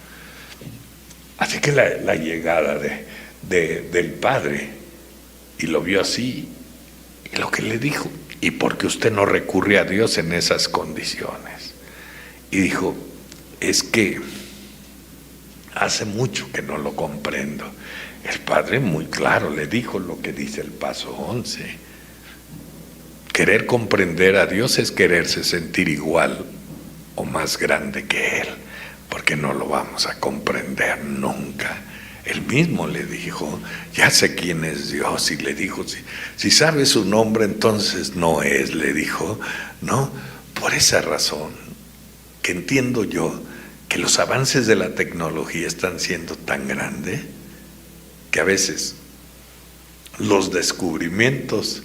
Así que la llegada del Padre, y lo vio así, y lo que le dijo, ¿y por qué usted no recurre a Dios en esas condiciones? Y dijo, es que hace mucho que no lo comprendo. El Padre muy claro le dijo lo que dice el paso 11. Querer comprender a Dios es quererse sentir igual o más grande que Él, porque no lo vamos a comprender nunca. Él mismo le dijo, ya sé quién es Dios, y le dijo, si sabes su nombre, entonces no es, le dijo, ¿no? Por esa razón, que entiendo yo que los avances de la tecnología están siendo tan grandes, que a veces los descubrimientos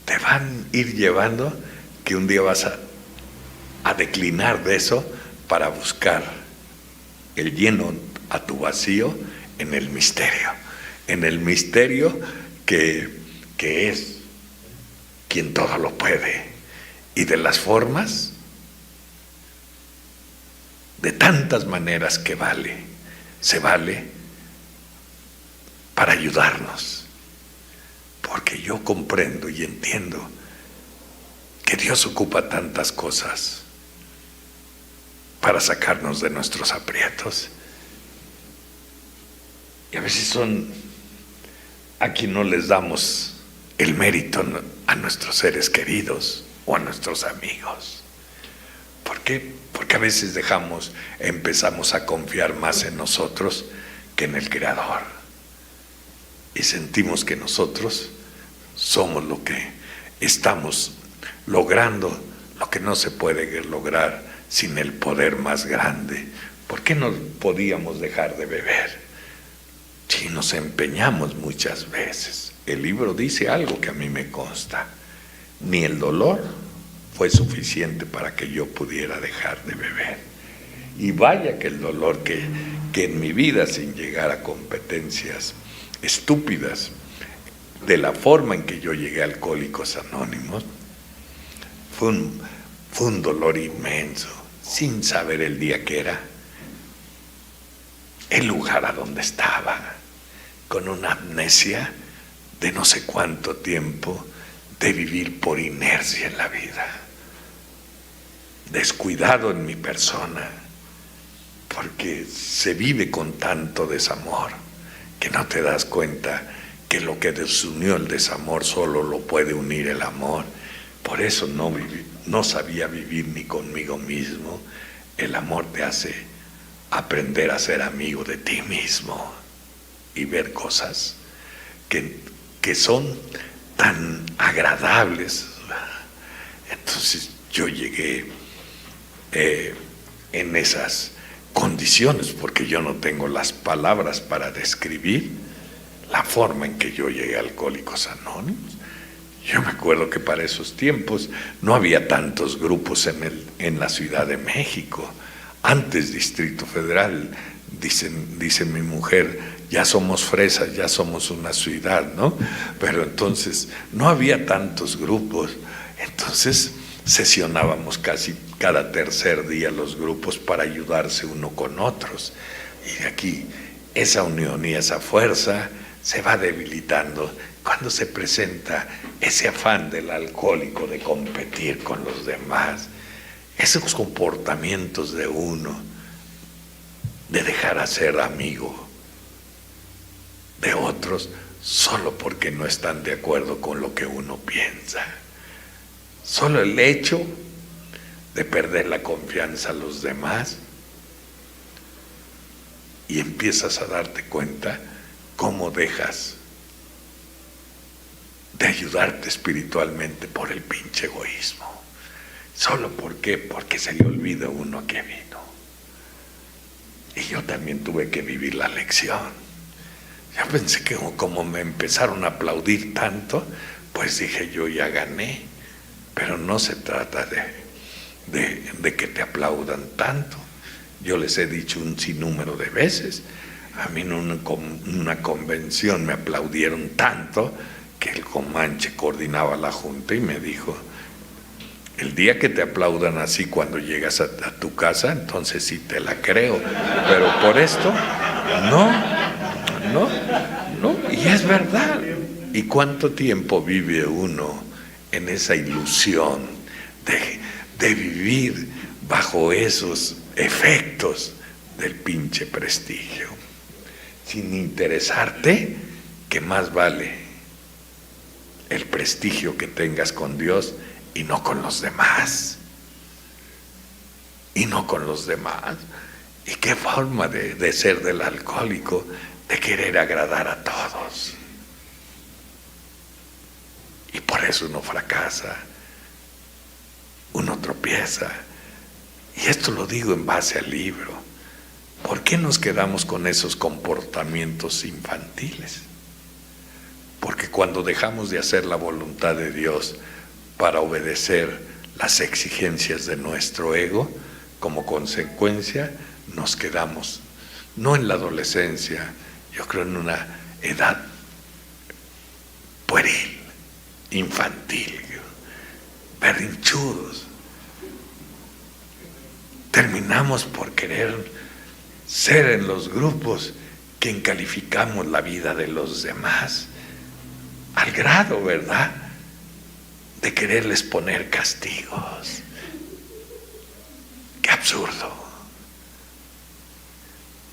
te van a ir llevando, que un día vas a declinar de eso para buscar el lleno a tu vacío en el misterio que es quien todo lo puede, y de las formas, de tantas maneras que se vale para ayudarnos, porque yo comprendo y entiendo que Dios ocupa tantas cosas para sacarnos de nuestros aprietos. Y a veces son a quien no les damos el mérito a nuestros seres queridos o a nuestros amigos. ¿Por qué? Porque a veces empezamos a confiar más en nosotros que en el Creador. Y sentimos que nosotros somos lo que estamos logrando, lo que no se puede lograr sin el poder más grande. ¿Por qué no podíamos dejar de beber? Si nos empeñamos muchas veces. El libro dice algo que a mí me consta: ni el dolor fue suficiente para que yo pudiera dejar de beber. Y vaya que el dolor que en mi vida, sin llegar a competencias estúpidas, de la forma en que yo llegué a Alcohólicos Anónimos, fue un dolor inmenso, sin saber el día que era, el lugar a donde estaba, con una amnesia de no sé cuánto tiempo de vivir por inercia en la vida, descuidado en mi persona, porque se vive con tanto desamor que no te das cuenta que lo que desunió el desamor solo lo puede unir el amor. Por eso no sabía vivir ni conmigo mismo. El amor te hace aprender a ser amigo de ti mismo y ver cosas que son tan agradables. Entonces yo llegué en condiciones, porque yo no tengo las palabras para describir la forma en que yo llegué a Alcohólicos Anónimos. Yo me acuerdo que para esos tiempos no había tantos grupos en la Ciudad de México. Antes Distrito Federal, dice mi mujer, ya somos fresas, ya somos una ciudad, ¿no? Pero entonces no había tantos grupos. Entonces sesionábamos casi cada tercer día los grupos para ayudarse uno con otros. Y de aquí esa unión y esa fuerza se va debilitando cuando se presenta ese afán del alcohólico de competir con los demás, esos comportamientos de uno, de dejar a ser amigo de otros solo porque no están de acuerdo con lo que uno piensa. Solo el hecho de perder la confianza a los demás, y empiezas a darte cuenta cómo dejas de ayudarte espiritualmente por el pinche egoísmo. ¿Solo por qué? Porque se le olvida uno a qué vino. Y yo también tuve que vivir la lección. Yo pensé que como me empezaron a aplaudir tanto, pues dije yo ya gané. Pero no se trata de que te aplaudan tanto. Yo les he dicho un sinnúmero de veces. A mí en una convención me aplaudieron tanto que el Comanche coordinaba la junta y me dijo: el día que te aplaudan así cuando llegas a tu casa, entonces sí te la creo, pero por esto no, y es verdad. ¿Y cuánto tiempo vive uno en esa ilusión de vivir bajo esos efectos del pinche prestigio, sin interesarte que más vale el prestigio que tengas con Dios y no con los demás? Y no con los demás. ¿Y qué forma de ser del alcohólico? De querer agradar a todos. Y por eso uno fracasa, uno tropieza. Y esto lo digo en base al libro. ¿Por qué nos quedamos con esos comportamientos infantiles? Porque cuando dejamos de hacer la voluntad de Dios para obedecer las exigencias de nuestro ego, como consecuencia nos quedamos, no en la adolescencia, yo creo en una edad pueril, infantil, berrinchudos. Terminamos por querer ser en los grupos que calificamos la vida de los demás, al grado, ¿verdad?, de quererles poner castigos. ¡Qué absurdo!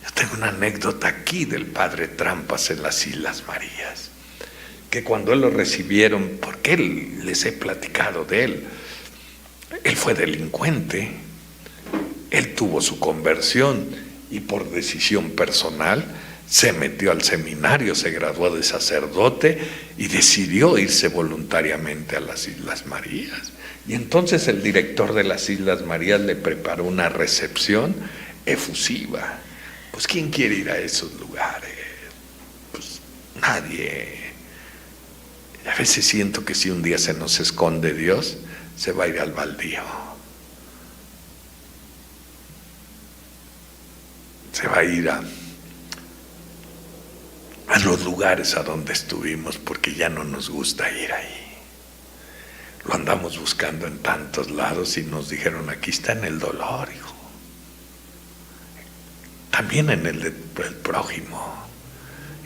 Yo tengo una anécdota aquí del padre Trampas en las Islas Marías, que cuando él lo recibieron, porque les he platicado de él fue delincuente, él tuvo su conversión y por decisión personal se metió al seminario, se graduó de sacerdote y decidió irse voluntariamente a las Islas Marías. Y entonces el director de las Islas Marías le preparó una recepción efusiva. Pues ¿quién quiere ir a esos lugares? Pues nadie. A veces siento que si un día se nos esconde Dios, se va a ir al baldío. Se va a ir a los lugares a donde estuvimos, porque ya no nos gusta ir ahí. Lo andamos buscando en tantos lados y nos dijeron: aquí está en el dolor, hijo. También en el del prójimo.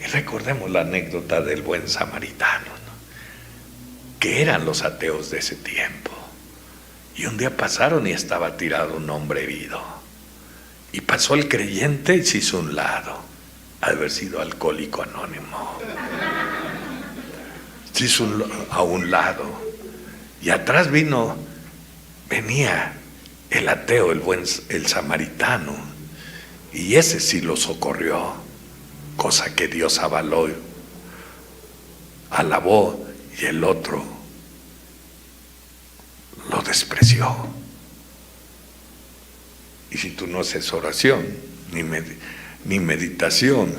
Y recordemos la anécdota del buen samaritano, ¿no?, que eran los ateos de ese tiempo. Y un día pasaron y estaba tirado un hombre herido. Y pasó el creyente y se hizo un lado, al haber sido alcohólico anónimo. Se hizo a un lado. Y atrás venía el ateo, el samaritano. Y ese sí lo socorrió, cosa que Dios avaló, alabó, y el otro lo despreció. Y si tú no haces oración, ni meditación,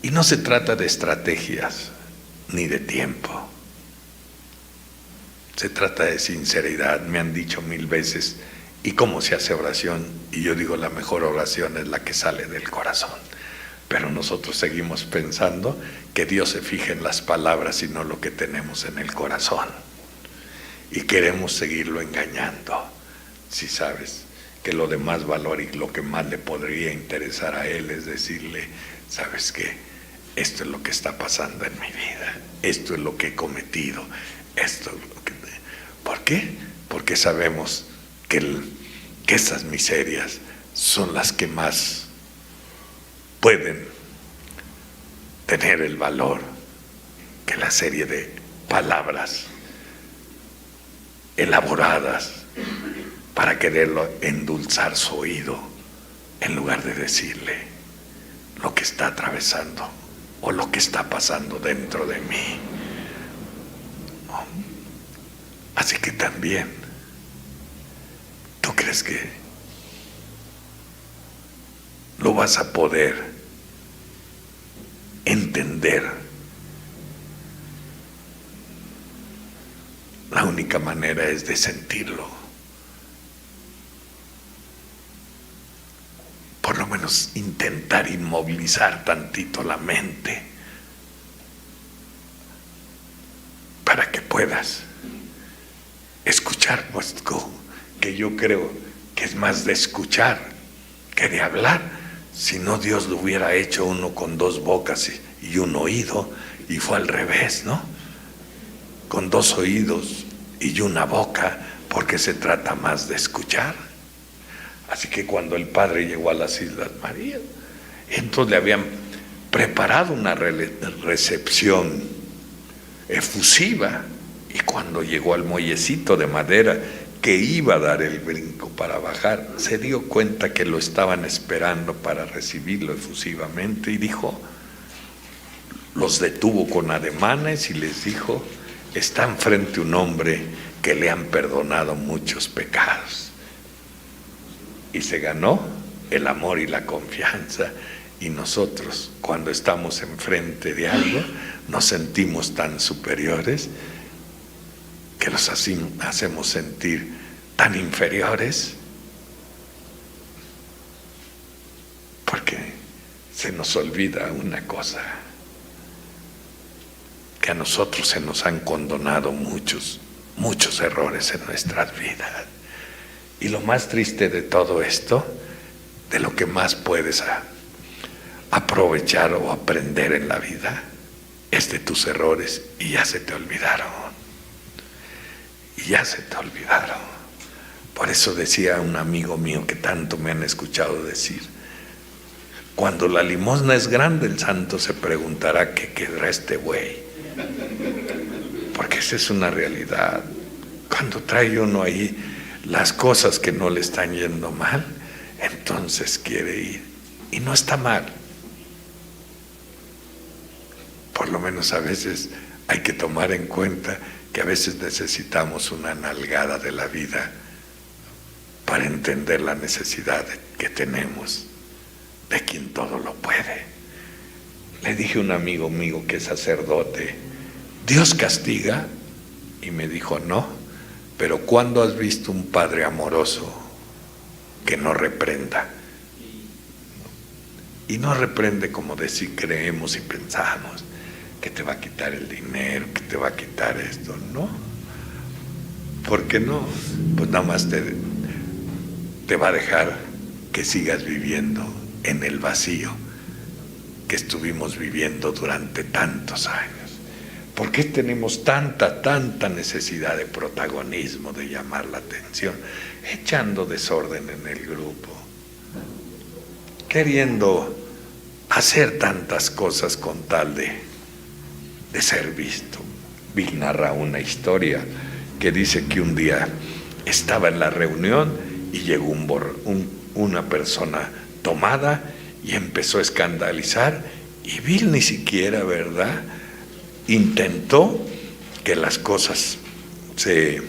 y no se trata de estrategias, ni de tiempo. Se trata de sinceridad. Me han dicho 1000 veces, ¿y cómo se hace oración? Y yo digo, la mejor oración es la que sale del corazón. Pero nosotros seguimos pensando que Dios se fija en las palabras y no lo que tenemos en el corazón. Y queremos seguirlo engañando. Si sabes que lo de más valor y lo que más le podría interesar a Él es decirle, ¿sabes qué? Esto es lo que está pasando en mi vida. Esto es lo que he cometido. Esto es lo que... ¿Por qué? Porque sabemos que esas miserias son las que más pueden tener el valor que la serie de palabras elaboradas para quererlo endulzar su oído en lugar de decirle lo que está atravesando o lo que está pasando dentro de mí. Así que también, ¿tú crees que lo vas a poder entender? La única manera es de sentirlo. Por lo menos intentar inmovilizar tantito la mente para que puedas escuchar, pues, que yo creo que es más de escuchar que de hablar. Si no, Dios lo hubiera hecho uno con 2 bocas y un oído, y fue al revés, ¿no? Con 2 oídos y una boca, porque se trata más de escuchar. Así que cuando el Padre llegó a las Islas Marías, entonces le habían preparado una recepción efusiva, y cuando llegó al muellecito de madera que iba a dar el brinco para bajar, se dio cuenta que lo estaban esperando para recibirlo efusivamente, y dijo, los detuvo con ademanes y les dijo, está enfrente un hombre que le han perdonado muchos pecados. Y se ganó el amor y la confianza. Y nosotros, cuando estamos enfrente de algo, nos sentimos tan superiores que los hacemos sentir tan inferiores, porque se nos olvida una cosa, que a nosotros se nos han condonado muchos errores en nuestras vidas. Y lo más triste de todo esto, de lo que más puedes aprovechar o aprender en la vida, es de tus errores, y ya se te olvidaron. Y ya se te olvidaron. Por eso decía un amigo mío que tanto me han escuchado decir, cuando la limosna es grande, el santo se preguntará qué quedará este güey. Porque esa es una realidad. Cuando trae uno ahí las cosas que no le están yendo mal, entonces quiere ir. Y no está mal. Por lo menos a veces hay que tomar en cuenta que a veces necesitamos una nalgada de la vida para entender la necesidad que tenemos de quien todo lo puede. Le dije a un amigo mío que es sacerdote, ¿Dios castiga? Y me dijo, no, pero ¿cuándo has visto un padre amoroso que no reprenda? Y no reprende como decir creemos y pensamos que te va a quitar el dinero, que te va a quitar esto, no. ¿Por qué no? Pues nada más te va a dejar que sigas viviendo en el vacío que estuvimos viviendo durante tantos años. ¿Por qué tenemos tanta necesidad de protagonismo, de llamar la atención, echando desorden en el grupo, queriendo hacer tantas cosas con tal de ser visto? Vic narra una historia que dice que un día estaba en la reunión y llegó una persona tomada y empezó a escandalizar, y Bill ni siquiera, ¿verdad?, intentó que las cosas se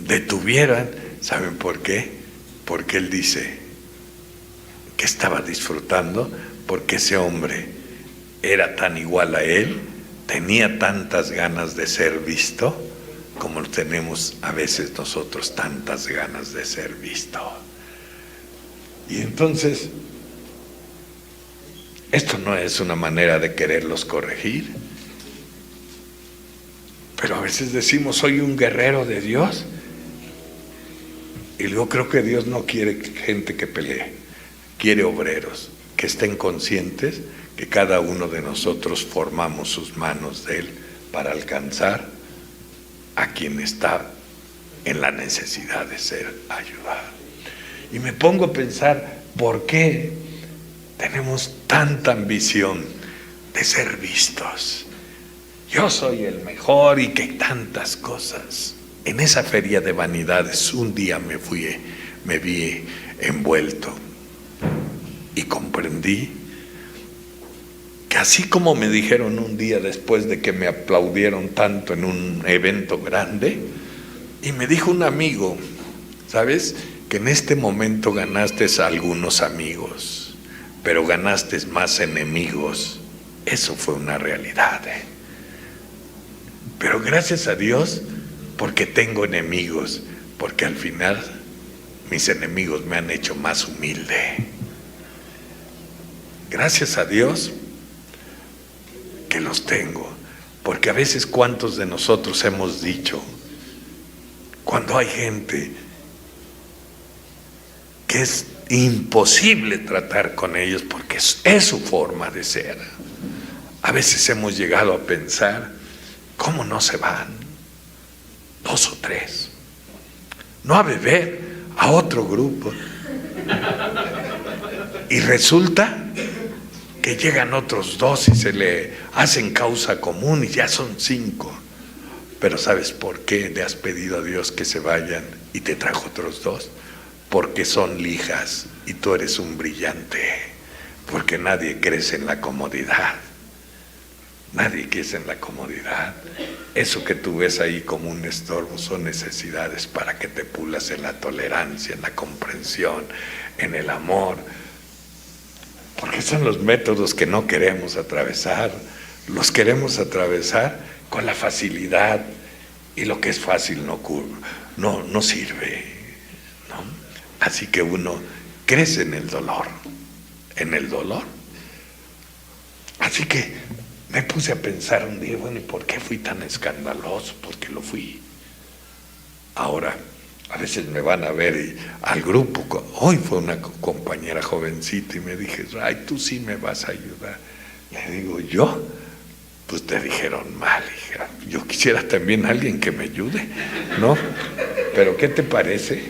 detuvieran. ¿Saben por qué? Porque él dice que estaba disfrutando, porque ese hombre era tan igual a él, tenía tantas ganas de ser visto, como tenemos a veces nosotros tantas ganas de ser visto. Y entonces, esto no es una manera de quererlos corregir, pero a veces decimos, soy un guerrero de Dios, y luego creo que Dios no quiere gente que pelee, quiere obreros que estén conscientes que cada uno de nosotros formamos sus manos de Él para alcanzar a quien está en la necesidad de ser ayudado. Y me pongo a pensar, ¿por qué tenemos tanta ambición de ser vistos? Yo soy el mejor y que tantas cosas. En esa feria de vanidades un día me vi envuelto y comprendí que así como me dijeron un día después de que me aplaudieron tanto en un evento grande, y me dijo un amigo, ¿sabes? Que en este momento ganaste a algunos amigos, pero ganaste más enemigos. Eso fue una realidad, Pero gracias a Dios, porque tengo enemigos, porque al final mis enemigos me han hecho más humilde. Gracias a Dios que los tengo, porque a veces cuántos de nosotros hemos dicho, cuando hay gente que es imposible tratar con ellos porque es su forma de ser, a veces hemos llegado a pensar, ¿cómo no se van 2 o 3? No a beber, a otro grupo. Y resulta que llegan otros 2 y se le hacen causa común y ya son 5. Pero ¿sabes por qué le has pedido a Dios que se vayan y te trajo otros 2? Porque son lijas y tú eres un brillante. Porque nadie crece en la comodidad. Nadie crece en la comodidad. Eso que tú ves ahí como un estorbo son necesidades para que te pulas en la tolerancia, en la comprensión, en el amor. Porque son los métodos que no queremos atravesar. Los queremos atravesar con la facilidad, y lo que es fácil no sirve, ¿no? Así que uno crece en el dolor. Así que me puse a pensar un día, bueno, ¿y por qué fui tan escandaloso? Porque lo fui. Ahora, a veces me van a ver al grupo. Hoy fue una compañera jovencita y me dije, ay, tú sí me vas a ayudar. Le digo, ¿yo? Pues te dijeron mal, hija. Yo quisiera también alguien que me ayude, ¿no? Pero ¿qué te parece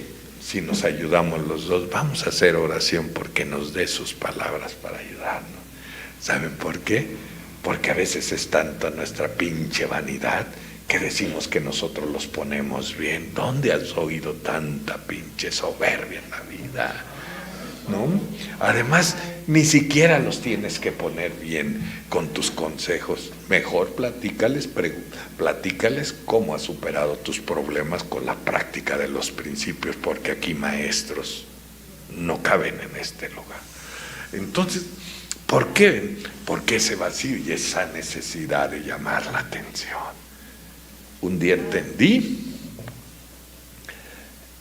si nos ayudamos los dos? Vamos a hacer oración porque nos dé sus palabras para ayudarnos. ¿Saben por qué? Porque a veces es tanta nuestra pinche vanidad que decimos que nosotros los ponemos bien. ¿Dónde has oído tanta pinche soberbia en la vida? ¿No? Además, ni siquiera los tienes que poner bien con tus consejos. Mejor platícales cómo has superado tus problemas con la práctica de los principios, porque aquí maestros no caben en este lugar. Entonces, ¿por qué? Porque ese vacío y esa necesidad de llamar la atención. Un día entendí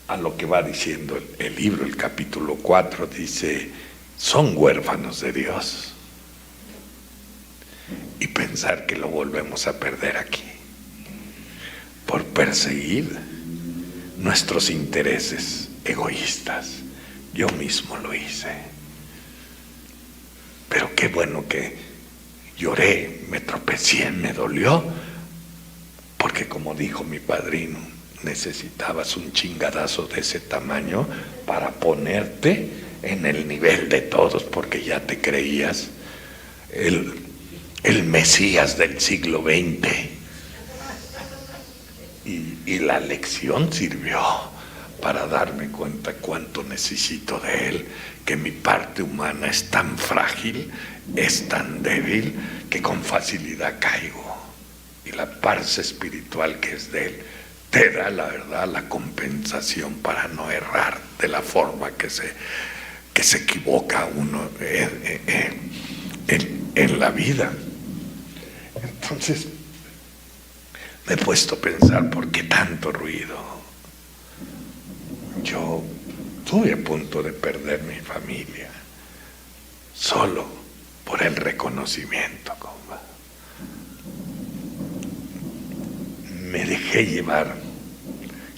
a lo que va diciendo el libro, el capítulo 4, dice, son huérfanos de Dios. Y pensar que lo volvemos a perder aquí, por perseguir nuestros intereses egoístas. Yo mismo lo hice. Pero qué bueno que lloré, me tropecé, me dolió, porque como dijo mi padrino, necesitabas un chingadazo de ese tamaño para ponerte en el nivel de todos, porque ya te creías el Mesías del siglo XX. Y la lección sirvió para darme cuenta cuánto necesito de Él, que mi parte humana es tan frágil, es tan débil, que con facilidad caigo. Y la parte espiritual que es de Él te da la verdad la compensación para no errar de la forma que se equivoca uno en la vida. Entonces me he puesto a pensar, ¿por qué tanto ruido? Yo estuve a punto de perder mi familia solo por el reconocimiento, compa. Me dejé llevar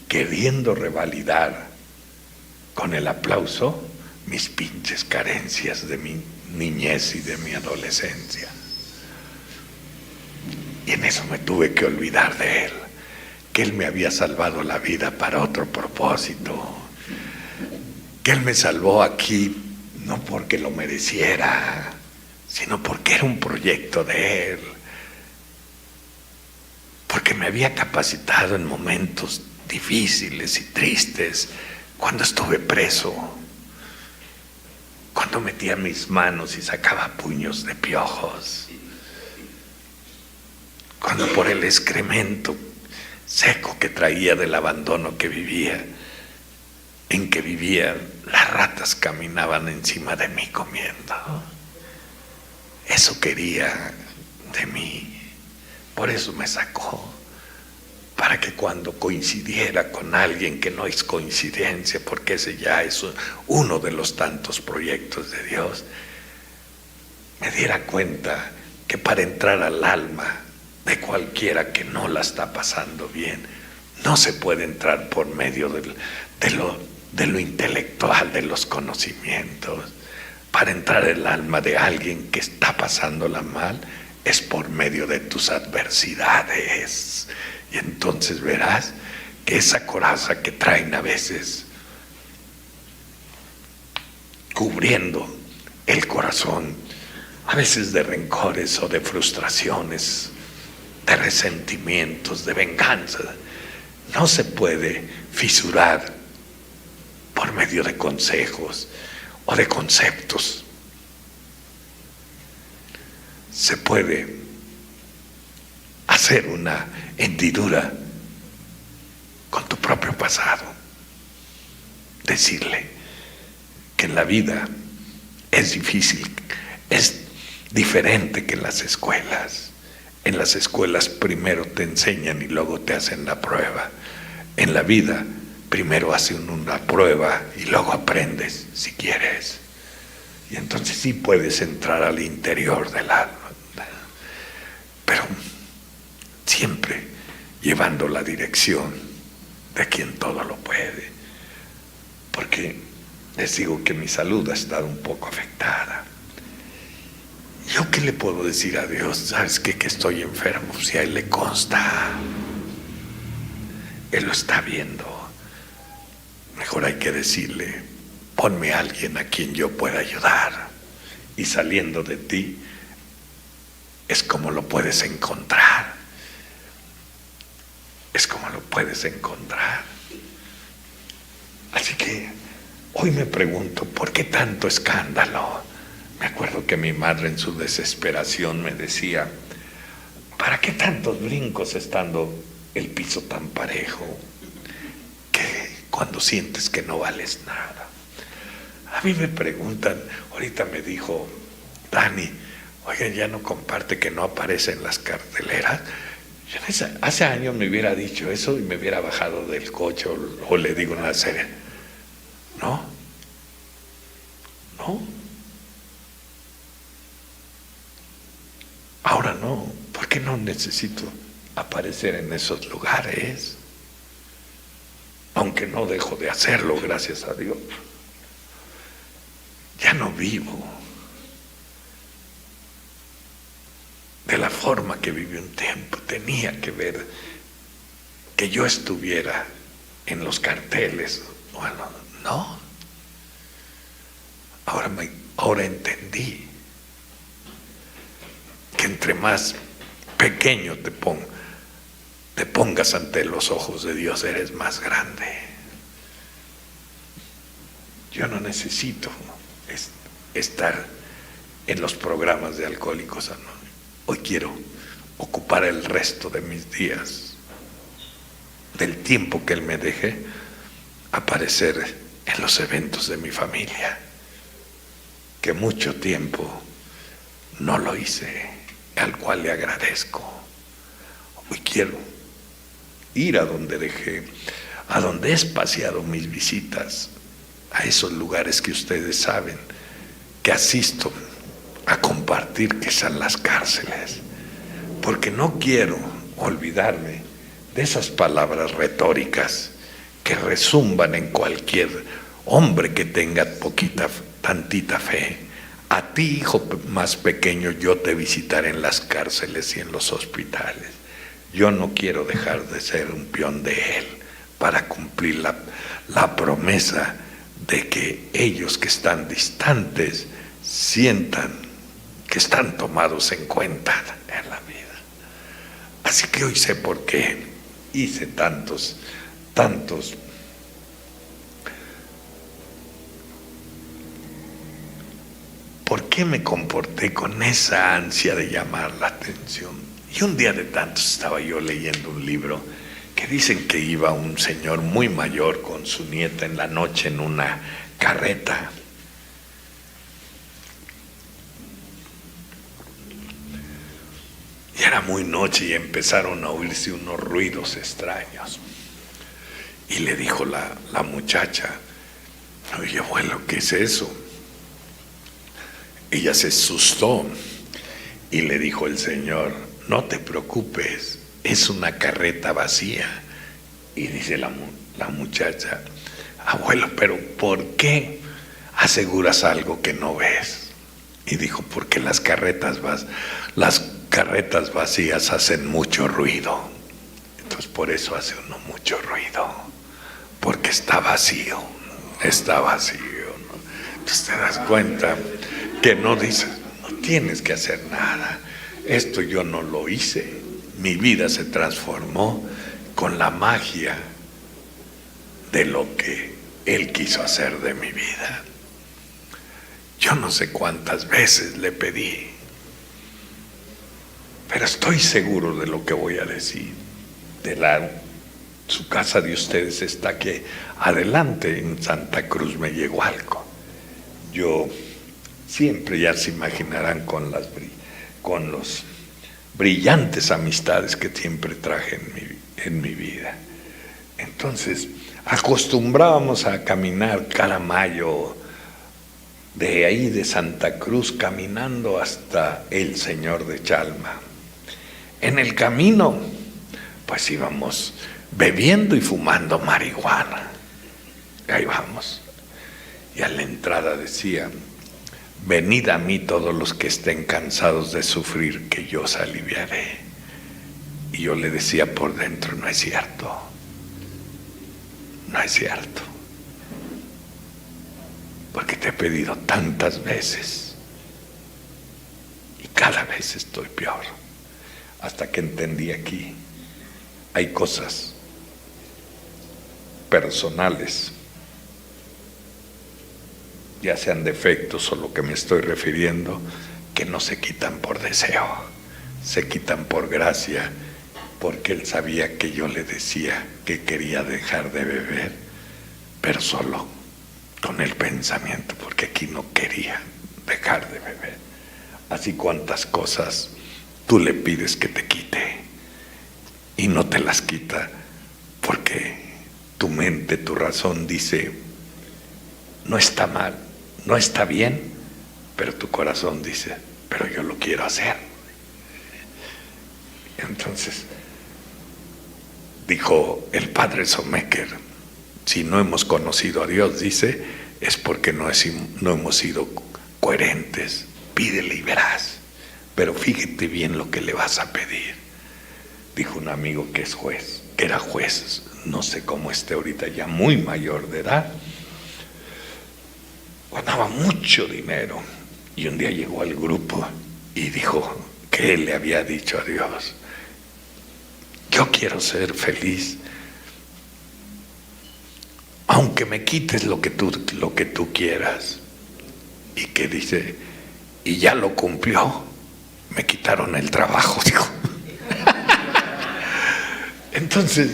queriendo revalidar con el aplauso mis pinches carencias de mi niñez y de mi adolescencia. Y en eso me tuve que olvidar de él, que él me había salvado la vida para otro propósito, que él me salvó aquí no porque lo mereciera, sino porque era un proyecto de él, porque me había capacitado en momentos difíciles y tristes, cuando estuve preso, cuando metía mis manos y sacaba puños de piojos, cuando por el excremento seco que traía del abandono que vivía, en que vivía, las ratas caminaban encima de mí comiendo. Eso quería de mí, por eso me sacó, para que cuando coincidiera con alguien, que no es coincidencia, porque ese ya es uno de los tantos proyectos de Dios, me diera cuenta que para entrar al alma de cualquiera que no la está pasando bien, no se puede entrar por medio de lo intelectual, de los conocimientos. Para entrar el alma de alguien que está pasándola mal, es por medio de tus adversidades. Y entonces verás que esa coraza que traen a veces cubriendo el corazón, a veces de rencores o de frustraciones, de resentimientos, de venganza, no se puede fisurar por medio de consejos o de conceptos. Se puede hacer una hendidura con tu propio pasado, decirle que en la vida es difícil, es diferente que en las escuelas. En las escuelas primero te enseñan y luego te hacen la prueba. En la vida primero hacen una prueba y luego aprendes, si quieres. Y entonces sí puedes entrar al interior del alma, pero siempre llevando la dirección de quien todo lo puede. Porque les digo que mi salud ha estado un poco afectada. ¿Yo qué le puedo decir a Dios? ¿Sabes qué? Que estoy enfermo. Si a Él le consta, Él lo está viendo. Mejor hay que decirle, ponme a alguien a quien yo pueda ayudar. Y saliendo de ti, es como lo puedes encontrar. Es como lo puedes encontrar. Así que hoy me pregunto, ¿por qué tanto escándalo? Me acuerdo que mi madre en su desesperación me decía, ¿para qué tantos brincos estando el piso tan parejo? Que cuando sientes que no vales nada. A mí me preguntan, ahorita me dijo Dani, oigan, ya no comparte, que no aparece en las carteleras. Yo hace años me hubiera dicho eso y me hubiera bajado del coche o le digo una serie. No. Ahora no, porque no necesito aparecer en esos lugares, aunque no dejo de hacerlo, gracias a Dios. Ya no vivo de la forma que viví un tiempo. Tenía que ver que yo estuviera en los carteles. Bueno, no. Ahora entendí que entre más pequeño te pongas ante los ojos de Dios, eres más grande. Yo no necesito estar en los programas de Alcohólicos Anónimos. Hoy quiero ocupar el resto de mis días del tiempo que él me deje, aparecer en los eventos de mi familia, que mucho tiempo no lo hice, al cual le agradezco. Hoy quiero ir a donde dejé, a donde he espaciado mis visitas, a esos lugares que ustedes saben que asisto a compartir, que son las cárceles, porque no quiero olvidarme de esas palabras retóricas que resumban en cualquier hombre que tenga tantita fe. A ti, hijo más pequeño, yo te visitaré en las cárceles y en los hospitales. Yo no quiero dejar de ser un peón de él para cumplir la promesa de que ellos que están distantes sientan que están tomados en cuenta en la vida. Así que hoy sé por qué hice tantos, ¿por qué me comporté con esa ansia de llamar la atención? Y un día de tantos estaba yo leyendo un libro que dicen que iba un señor muy mayor con su nieta en la noche en una carreta. Y era muy noche y empezaron a oírse unos ruidos extraños. Y le dijo la muchacha: oye, abuelo, ¿qué es eso? Ella se asustó y le dijo el señor: no te preocupes, es una carreta vacía. Y dice la muchacha: abuelo, pero ¿por qué aseguras algo que no ves? Y dijo: porque las carretas vacías hacen mucho ruido. Entonces por eso hace uno mucho ruido, porque está vacío, ¿no? Entonces te das cuenta que no dices, no tienes que hacer nada, esto yo no lo hice, mi vida se transformó con la magia de lo que Él quiso hacer de mi vida. Yo no sé cuántas veces le pedí, pero estoy seguro de lo que voy a decir. Su casa de ustedes está aquí adelante en Santa Cruz, Mellehualco. Yo siempre, ya se imaginarán, con los brillantes amistades que siempre traje en mi vida. Entonces acostumbrábamos a caminar cada mayo de ahí de Santa Cruz, caminando hasta el Señor de Chalma. En el camino pues íbamos bebiendo y fumando marihuana. Ahí vamos. Y a la entrada decía: venid a mí todos los que estén cansados de sufrir, que yo os aliviaré. Y yo le decía por dentro: no es cierto, no es cierto, porque te he pedido tantas veces y cada vez estoy peor. Hasta que entendí aquí, hay cosas personales, ya sean defectos o lo que me estoy refiriendo, que no se quitan por deseo, se quitan por gracia, porque Él sabía que yo le decía que quería dejar de beber, pero solo con el pensamiento, porque aquí no quería dejar de beber. Así cuántas cosas tú le pides que te quite y no te las quita, porque tu mente, tu razón dice: no está mal, no está bien, pero tu corazón dice: pero yo lo quiero hacer. Entonces dijo el padre Someker: si no hemos conocido a Dios, dice, es porque no hemos sido coherentes. Pídele y verás, pero fíjate bien lo que le vas a pedir. Dijo un amigo que es juez, que era juez, no sé cómo esté ahorita, ya muy mayor de edad, ganaba mucho dinero, y un día llegó al grupo y dijo que él le había dicho a Dios: yo quiero ser feliz, aunque me quites lo que tú quieras. Y que dice: y ya lo cumplió, me quitaron el trabajo, dijo. Entonces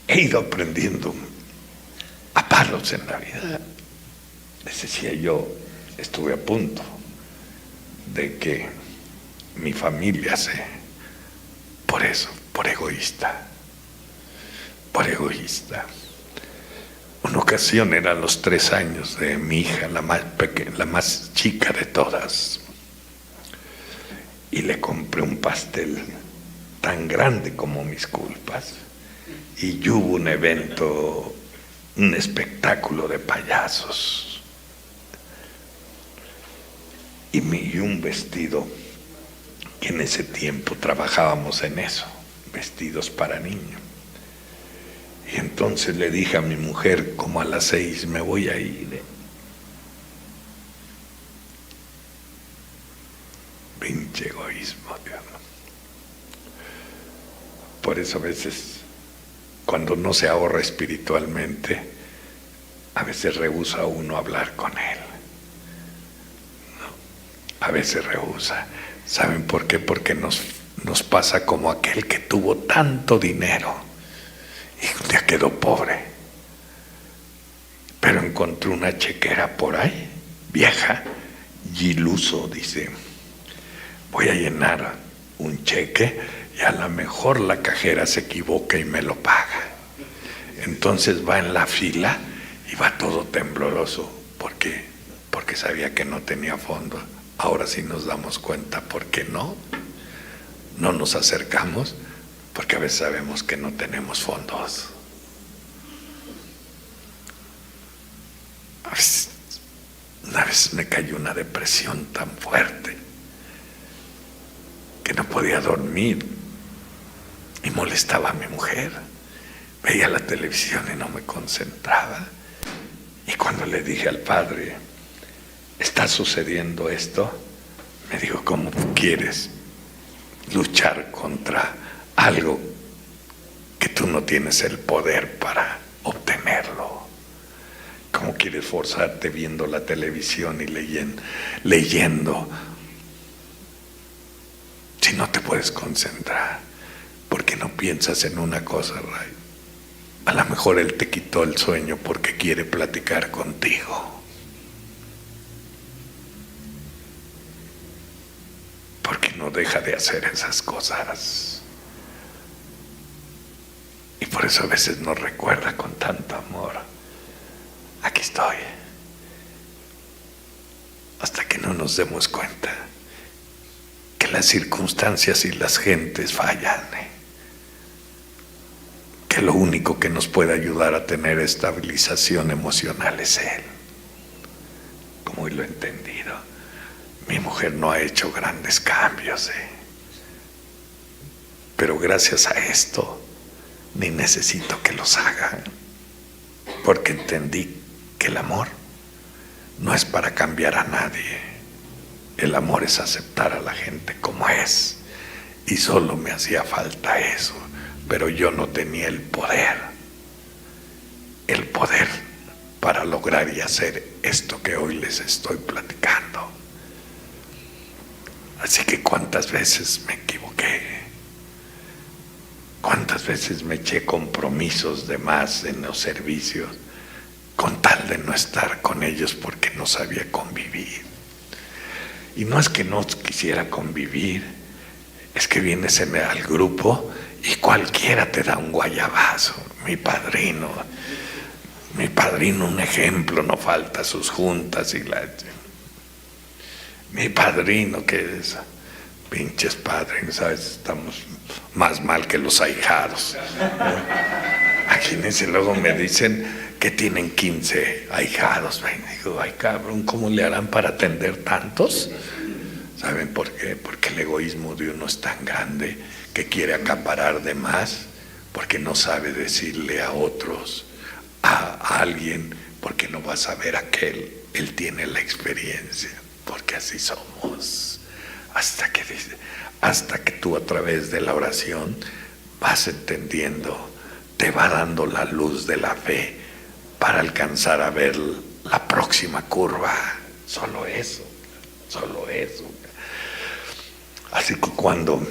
he ido aprendiendo a palos en la vida. Les decía yo, estuve a punto de que mi familia por eso, por egoísta. Una ocasión era los 3 años de mi hija, la más pequeña, la más chica de todas, y le compré un pastel tan grande como mis culpas, y hubo un evento, un espectáculo de payasos, y un vestido, que en ese tiempo trabajábamos en eso, vestidos para niños. Y entonces le dije a mi mujer, como a las 6, me voy a ir. Pinche egoísmo, Dios. Por eso a veces, cuando no se ahorra espiritualmente, a veces rehúsa uno hablar con él. A veces rehúsa. ¿Saben por qué? Porque nos pasa como aquel que tuvo tanto dinero y un día quedó pobre, pero encontró una chequera por ahí, vieja, y iluso, dice, voy a llenar un cheque y a lo mejor la cajera se equivoca y me lo paga. Entonces va en la fila y va todo tembloroso, porque sabía que no tenía fondo. Ahora sí nos damos cuenta por qué no nos acercamos, porque a veces sabemos que no tenemos fondos. Una vez me cayó una depresión tan fuerte que no podía dormir y molestaba a mi mujer. Veía la televisión y no me concentraba. Y cuando le dije al padre, ¿está sucediendo esto?, me dijo, ¿cómo quieres luchar contra algo que tú no tienes el poder para obtenerlo? ¿Cómo quieres forzarte viendo la televisión y leyendo si no te puedes concentrar? Porque no piensas en una cosa, Ray. A lo mejor él te quitó el sueño porque quiere platicar contigo. Porque no deja de hacer esas cosas. Y por eso a veces nos recuerda con tanto amor. Aquí estoy. Hasta que no nos demos cuenta que las circunstancias y las gentes fallan. Que lo único que nos puede ayudar a tener estabilización emocional es Él. Como hoy lo he entendido. Mi mujer no ha hecho grandes cambios, pero gracias a esto ni necesito que los hagan, porque entendí que el amor no es para cambiar a nadie. El amor es aceptar a la gente como es, y solo me hacía falta eso, pero yo no tenía el poder para lograr y hacer esto que hoy les estoy platicando. Así que cuántas veces me equivoqué, cuántas veces me eché compromisos de más en los servicios con tal de no estar con ellos porque no sabía convivir. Y no es que no quisiera convivir, es que vienes al grupo y cualquiera te da un guayabazo. Mi padrino, un ejemplo, no falta sus juntas y mi padrino, que es pinches padres, ¿sabes? Estamos más mal que los ahijados. Imagínense, luego me dicen que tienen 15 ahijados. Digo, ay cabrón, ¿cómo le harán para atender tantos? ¿Saben por qué? Porque el egoísmo de uno es tan grande que quiere acaparar de más, porque no sabe decirle a otros, a alguien, porque no va a saber aquel. Él tiene la experiencia. Porque así somos, hasta que tú a través de la oración vas entendiendo, te va dando la luz de la fe para alcanzar a ver la próxima curva. Solo eso. Así que cuando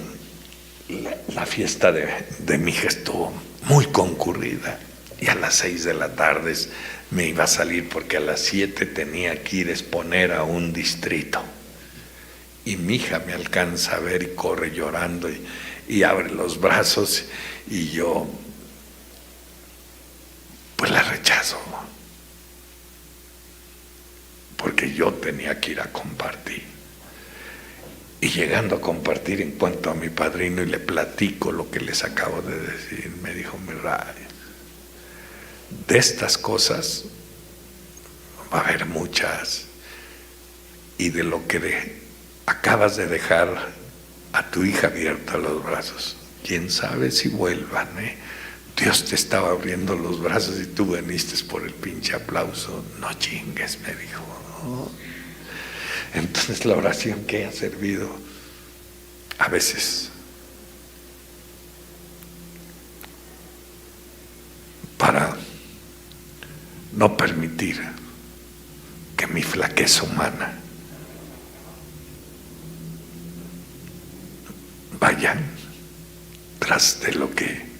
la fiesta de mi hija estuvo muy concurrida y a las 6 de la tarde me iba a salir porque a las 7 tenía que ir a exponer a un distrito. Y mi hija me alcanza a ver y corre llorando y abre los brazos y yo pues la rechazo, porque yo tenía que ir a compartir. Y llegando a compartir, encuentro a mi padrino y le platico lo que les acabo de decir. Me dijo: mira, de estas cosas va a haber muchas, y de lo que acabas de dejar a tu hija abierta los brazos, quién sabe si vuelvan, Dios te estaba abriendo los brazos y tú veniste por el pinche aplauso. No chingues, me dijo. Entonces la oración que ha servido a veces para no permitir que mi flaqueza humana vaya tras de lo que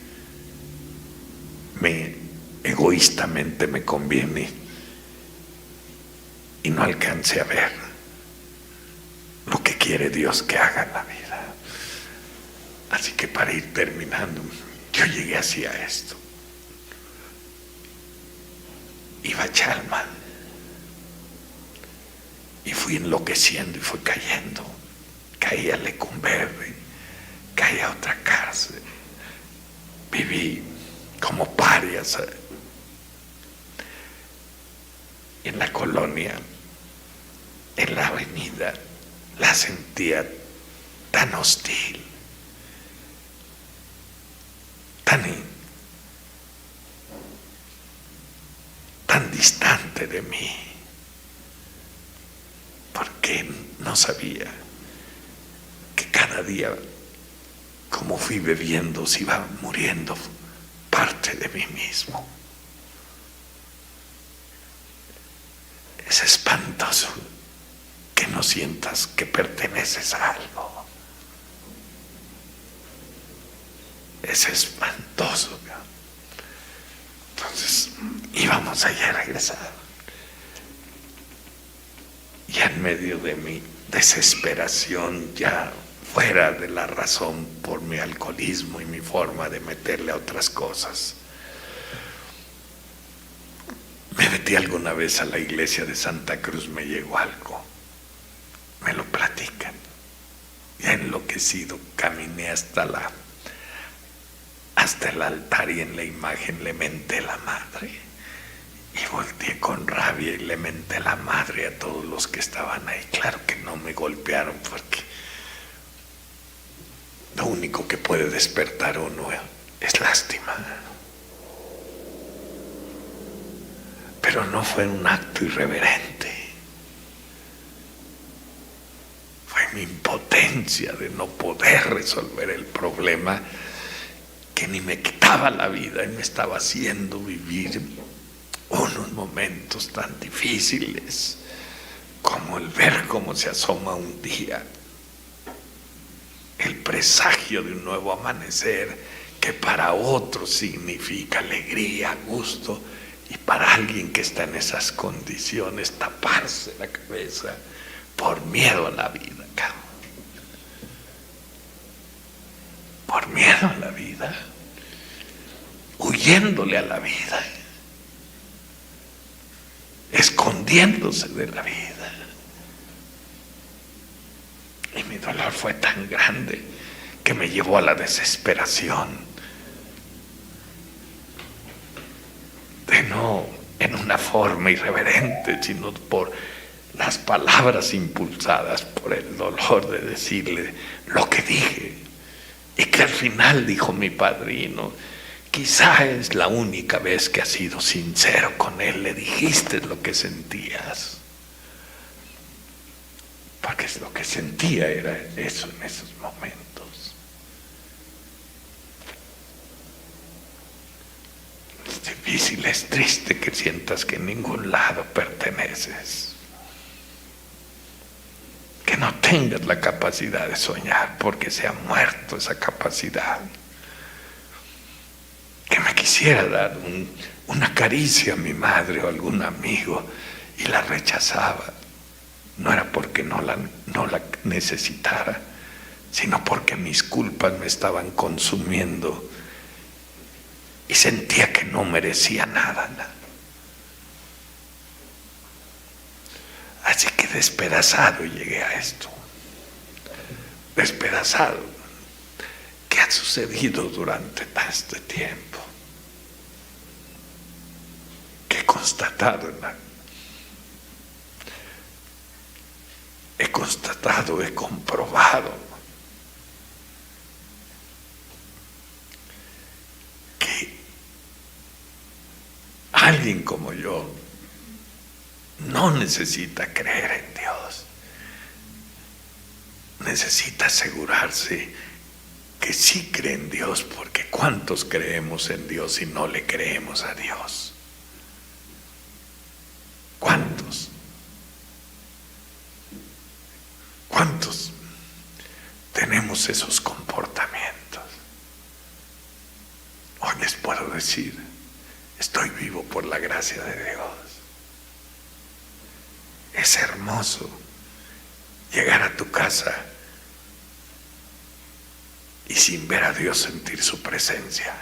egoístamente me conviene y no alcance a ver lo que quiere Dios que haga en la vida. Así que para ir terminando, yo llegué hacia esto. Iba a Chalma y fui enloqueciendo y fui cayendo. Caí a Lecumberri, caí a otra cárcel, viví como parias en la colonia, en la avenida. La sentía tan hostil, tan distante de mí, porque no sabía que cada día, como fui bebiendo, se iba muriendo parte de mí mismo. Es espantoso que no sientas que perteneces a algo. Es espantoso. Entonces íbamos allá a regresar y en medio de mi desesperación, ya fuera de la razón por mi alcoholismo y mi forma de meterle a otras cosas, me metí alguna vez a la iglesia de Santa Cruz. Me llegó algo, me lo platican, ya enloquecido caminé hasta el altar y en la imagen le menté la madre y volteé con rabia y le menté la madre a todos los que estaban ahí. Claro que no me golpearon, porque lo único que puede despertar uno es lástima. Pero no fue un acto irreverente, fue mi impotencia de no poder resolver el problema que ni me quitaba la vida y me estaba haciendo vivir unos momentos tan difíciles, como el ver cómo se asoma un día, el presagio de un nuevo amanecer que para otros significa alegría, gusto, y para alguien que está en esas condiciones taparse la cabeza por miedo a la vida, cabrón. Por miedo a la vida, huyéndole a la vida, escondiéndose de la vida. Y mi dolor fue tan grande que me llevó a la desesperación de no en una forma irreverente, sino por las palabras impulsadas por el dolor de decirle lo que dije. Y que al final dijo mi padrino: quizá es la única vez que has sido sincero con él, le dijiste lo que sentías. Porque lo que sentía era eso en esos momentos. Es difícil, es triste que sientas que en ningún lado perteneces, que no no tengas la capacidad de soñar, porque se ha muerto esa capacidad. Que me quisiera dar una caricia a mi madre o a algún amigo y la rechazaba. No era porque no la necesitara, sino porque mis culpas me estaban consumiendo y sentía que no merecía nada. Así que despedazado llegué a esto. Despedazado. ¿Qué ha sucedido durante todo este tiempo? Que he constatado he comprobado que alguien como yo no necesita creer en Dios, necesita asegurarse que sí cree en Dios, porque ¿cuántos creemos en Dios y no le creemos a Dios? ¿Cuántos? ¿Cuántos tenemos esos comportamientos? Hoy les puedo decir, estoy vivo por la gracia de Dios. Es hermoso llegar a tu casa y sin ver a Dios sentir su presencia.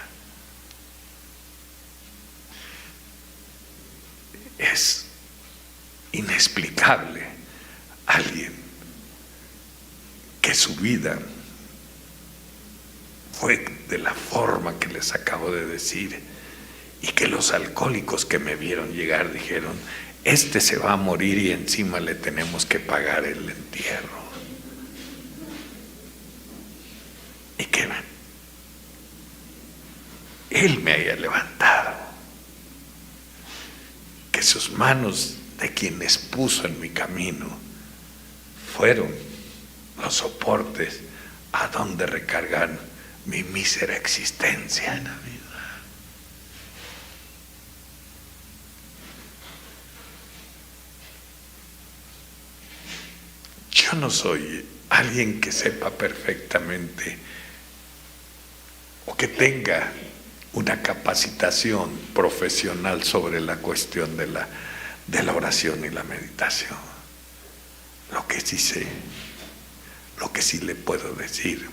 Es inexplicable alguien que su vida fue de la forma que les acabo de decir, y que los alcohólicos que me vieron llegar dijeron: este se va a morir y encima le tenemos que pagar el entierro. Y que Él me haya levantado, que sus manos de quienes puso en mi camino fueron los soportes a donde recargar mi mísera existencia en la vida. Yo no soy alguien que sepa perfectamente o que tenga una capacitación profesional sobre la cuestión de la oración y la meditación. Lo que sí sé, lo que sí le puedo decir,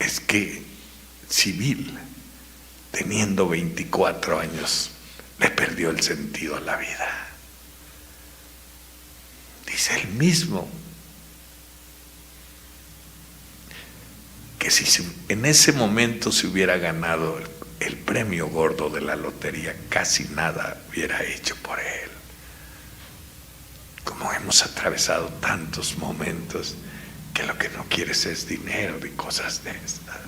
es que Civil, teniendo 24 años, le perdió el sentido a la vida. Dice él mismo que si en ese momento se hubiera ganado el premio gordo de la lotería, casi nada hubiera hecho por él. Como hemos atravesado tantos momentos que lo que no quieres es dinero ni cosas de estas.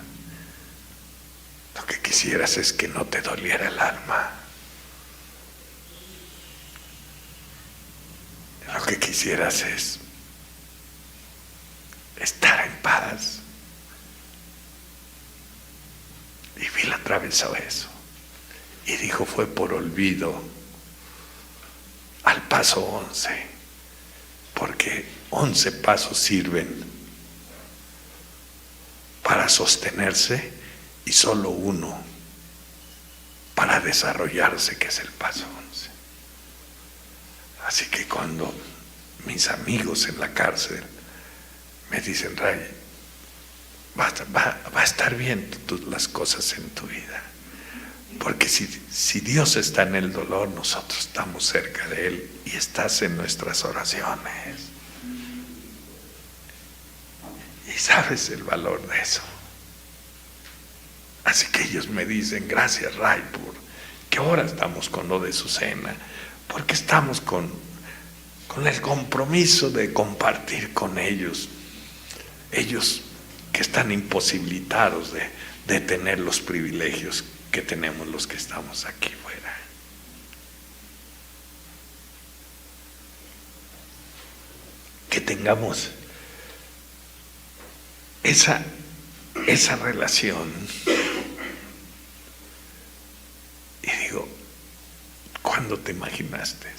Lo que quisieras es que no te doliera el alma. Lo que quisieras es estar en paz. Y Bill atravesó eso y dijo: fue por olvido al paso 11, porque 11 pasos sirven para sostenerse y solo uno para desarrollarse, que es el paso 11. Así que cuando mis amigos en la cárcel me dicen: Ray, va a estar bien las cosas en tu vida, porque si Dios está en el dolor, nosotros estamos cerca de Él y estás en nuestras oraciones. Y sabes el valor de eso. Así que ellos me dicen: gracias, Ray, por que ahora estamos con lo de su cena, porque estamos con el compromiso de compartir con ellos que están imposibilitados de tener los privilegios que tenemos los que estamos aquí fuera. Que tengamos esa relación. Y digo: ¿cuándo te imaginaste?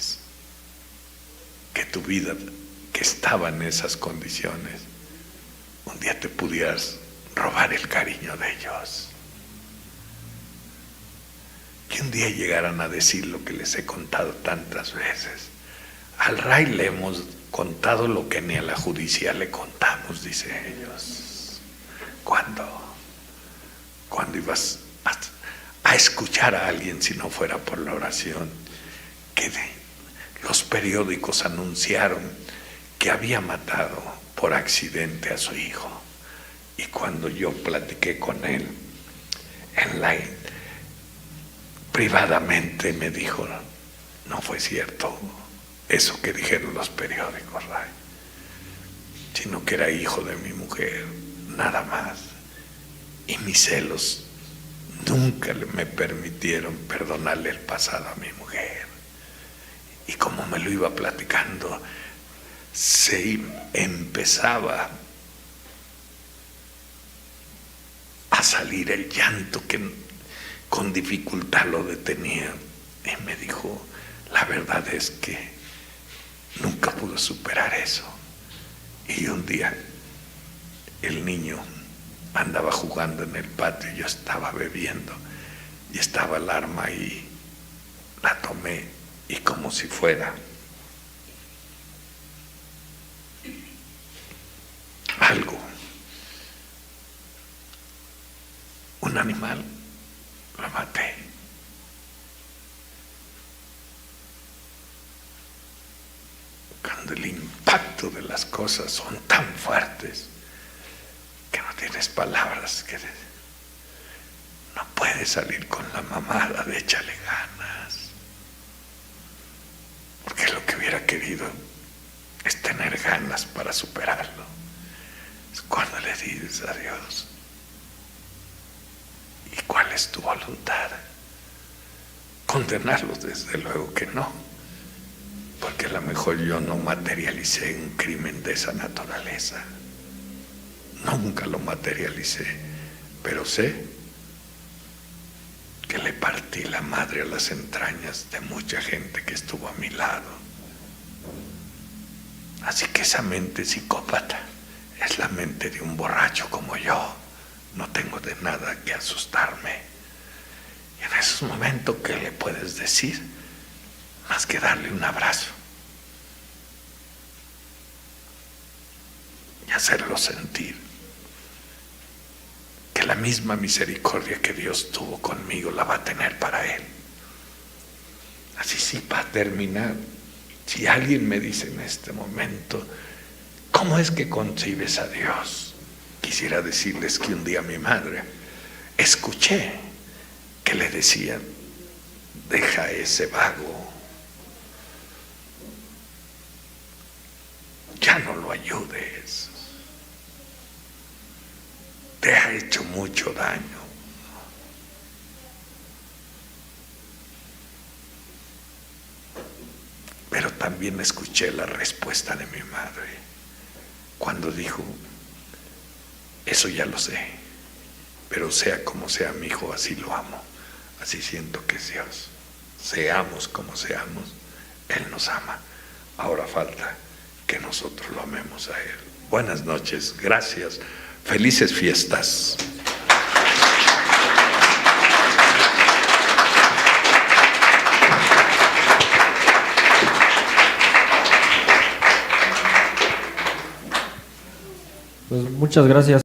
que tu vida, que estaba en esas condiciones, un día te pudieras robar el cariño de ellos. Que un día llegaran a decir lo que les he contado tantas veces. Al Ray le hemos contado lo que ni a la judicial le contamos, dice ellos. ¿Cuándo ibas a escuchar a alguien si no fuera por la oración? Que los periódicos anunciaron que había matado por accidente a su hijo. Y cuando yo platiqué con él privadamente, me dijo: no fue cierto eso que dijeron los periódicos, Ray, sino que era hijo de mi mujer, nada más. Y mis celos nunca me permitieron perdonarle el pasado a mi mujer. Y como me lo iba platicando, se empezaba a salir el llanto que con dificultad lo detenía. Y me dijo: la verdad es que nunca pude superar eso. Y un día el niño andaba jugando en el patio, yo estaba bebiendo y estaba el arma ahí, la tomé y como si fuera algo, un animal, lo maté. Cuando el impacto de las cosas son tan fuertes que no tienes palabras, que no puedes salir con la mamada de échale ganas, porque lo que hubiera querido es tener ganas para superarlo. Es cuando le dices a Dios: ¿y cuál es tu voluntad? Condenarlos, desde luego que no, porque a lo mejor yo no materialicé un crimen de esa naturaleza, nunca lo materialicé, pero sé que le partí la madre a las entrañas de mucha gente que estuvo a mi lado. Así que esa mente psicópata es la mente de un borracho como yo. No tengo de nada que asustarme. Y en esos momentos, ¿qué le puedes decir? Más que darle un abrazo y hacerlo sentir que la misma misericordia que Dios tuvo conmigo la va a tener para él. Así sí, para terminar, si alguien me dice en este momento: ¿cómo es que concibes a Dios? Quisiera decirles que un día mi madre escuché que le decían: deja ese vago, ya no lo ayudes, te ha hecho mucho daño. Pero también escuché la respuesta de mi madre cuando dijo: eso ya lo sé, pero sea como sea mi hijo, así lo amo, así siento que es Dios. Seamos como seamos, Él nos ama. Ahora falta que nosotros lo amemos a Él. Buenas noches, gracias, felices fiestas. Pues muchas gracias.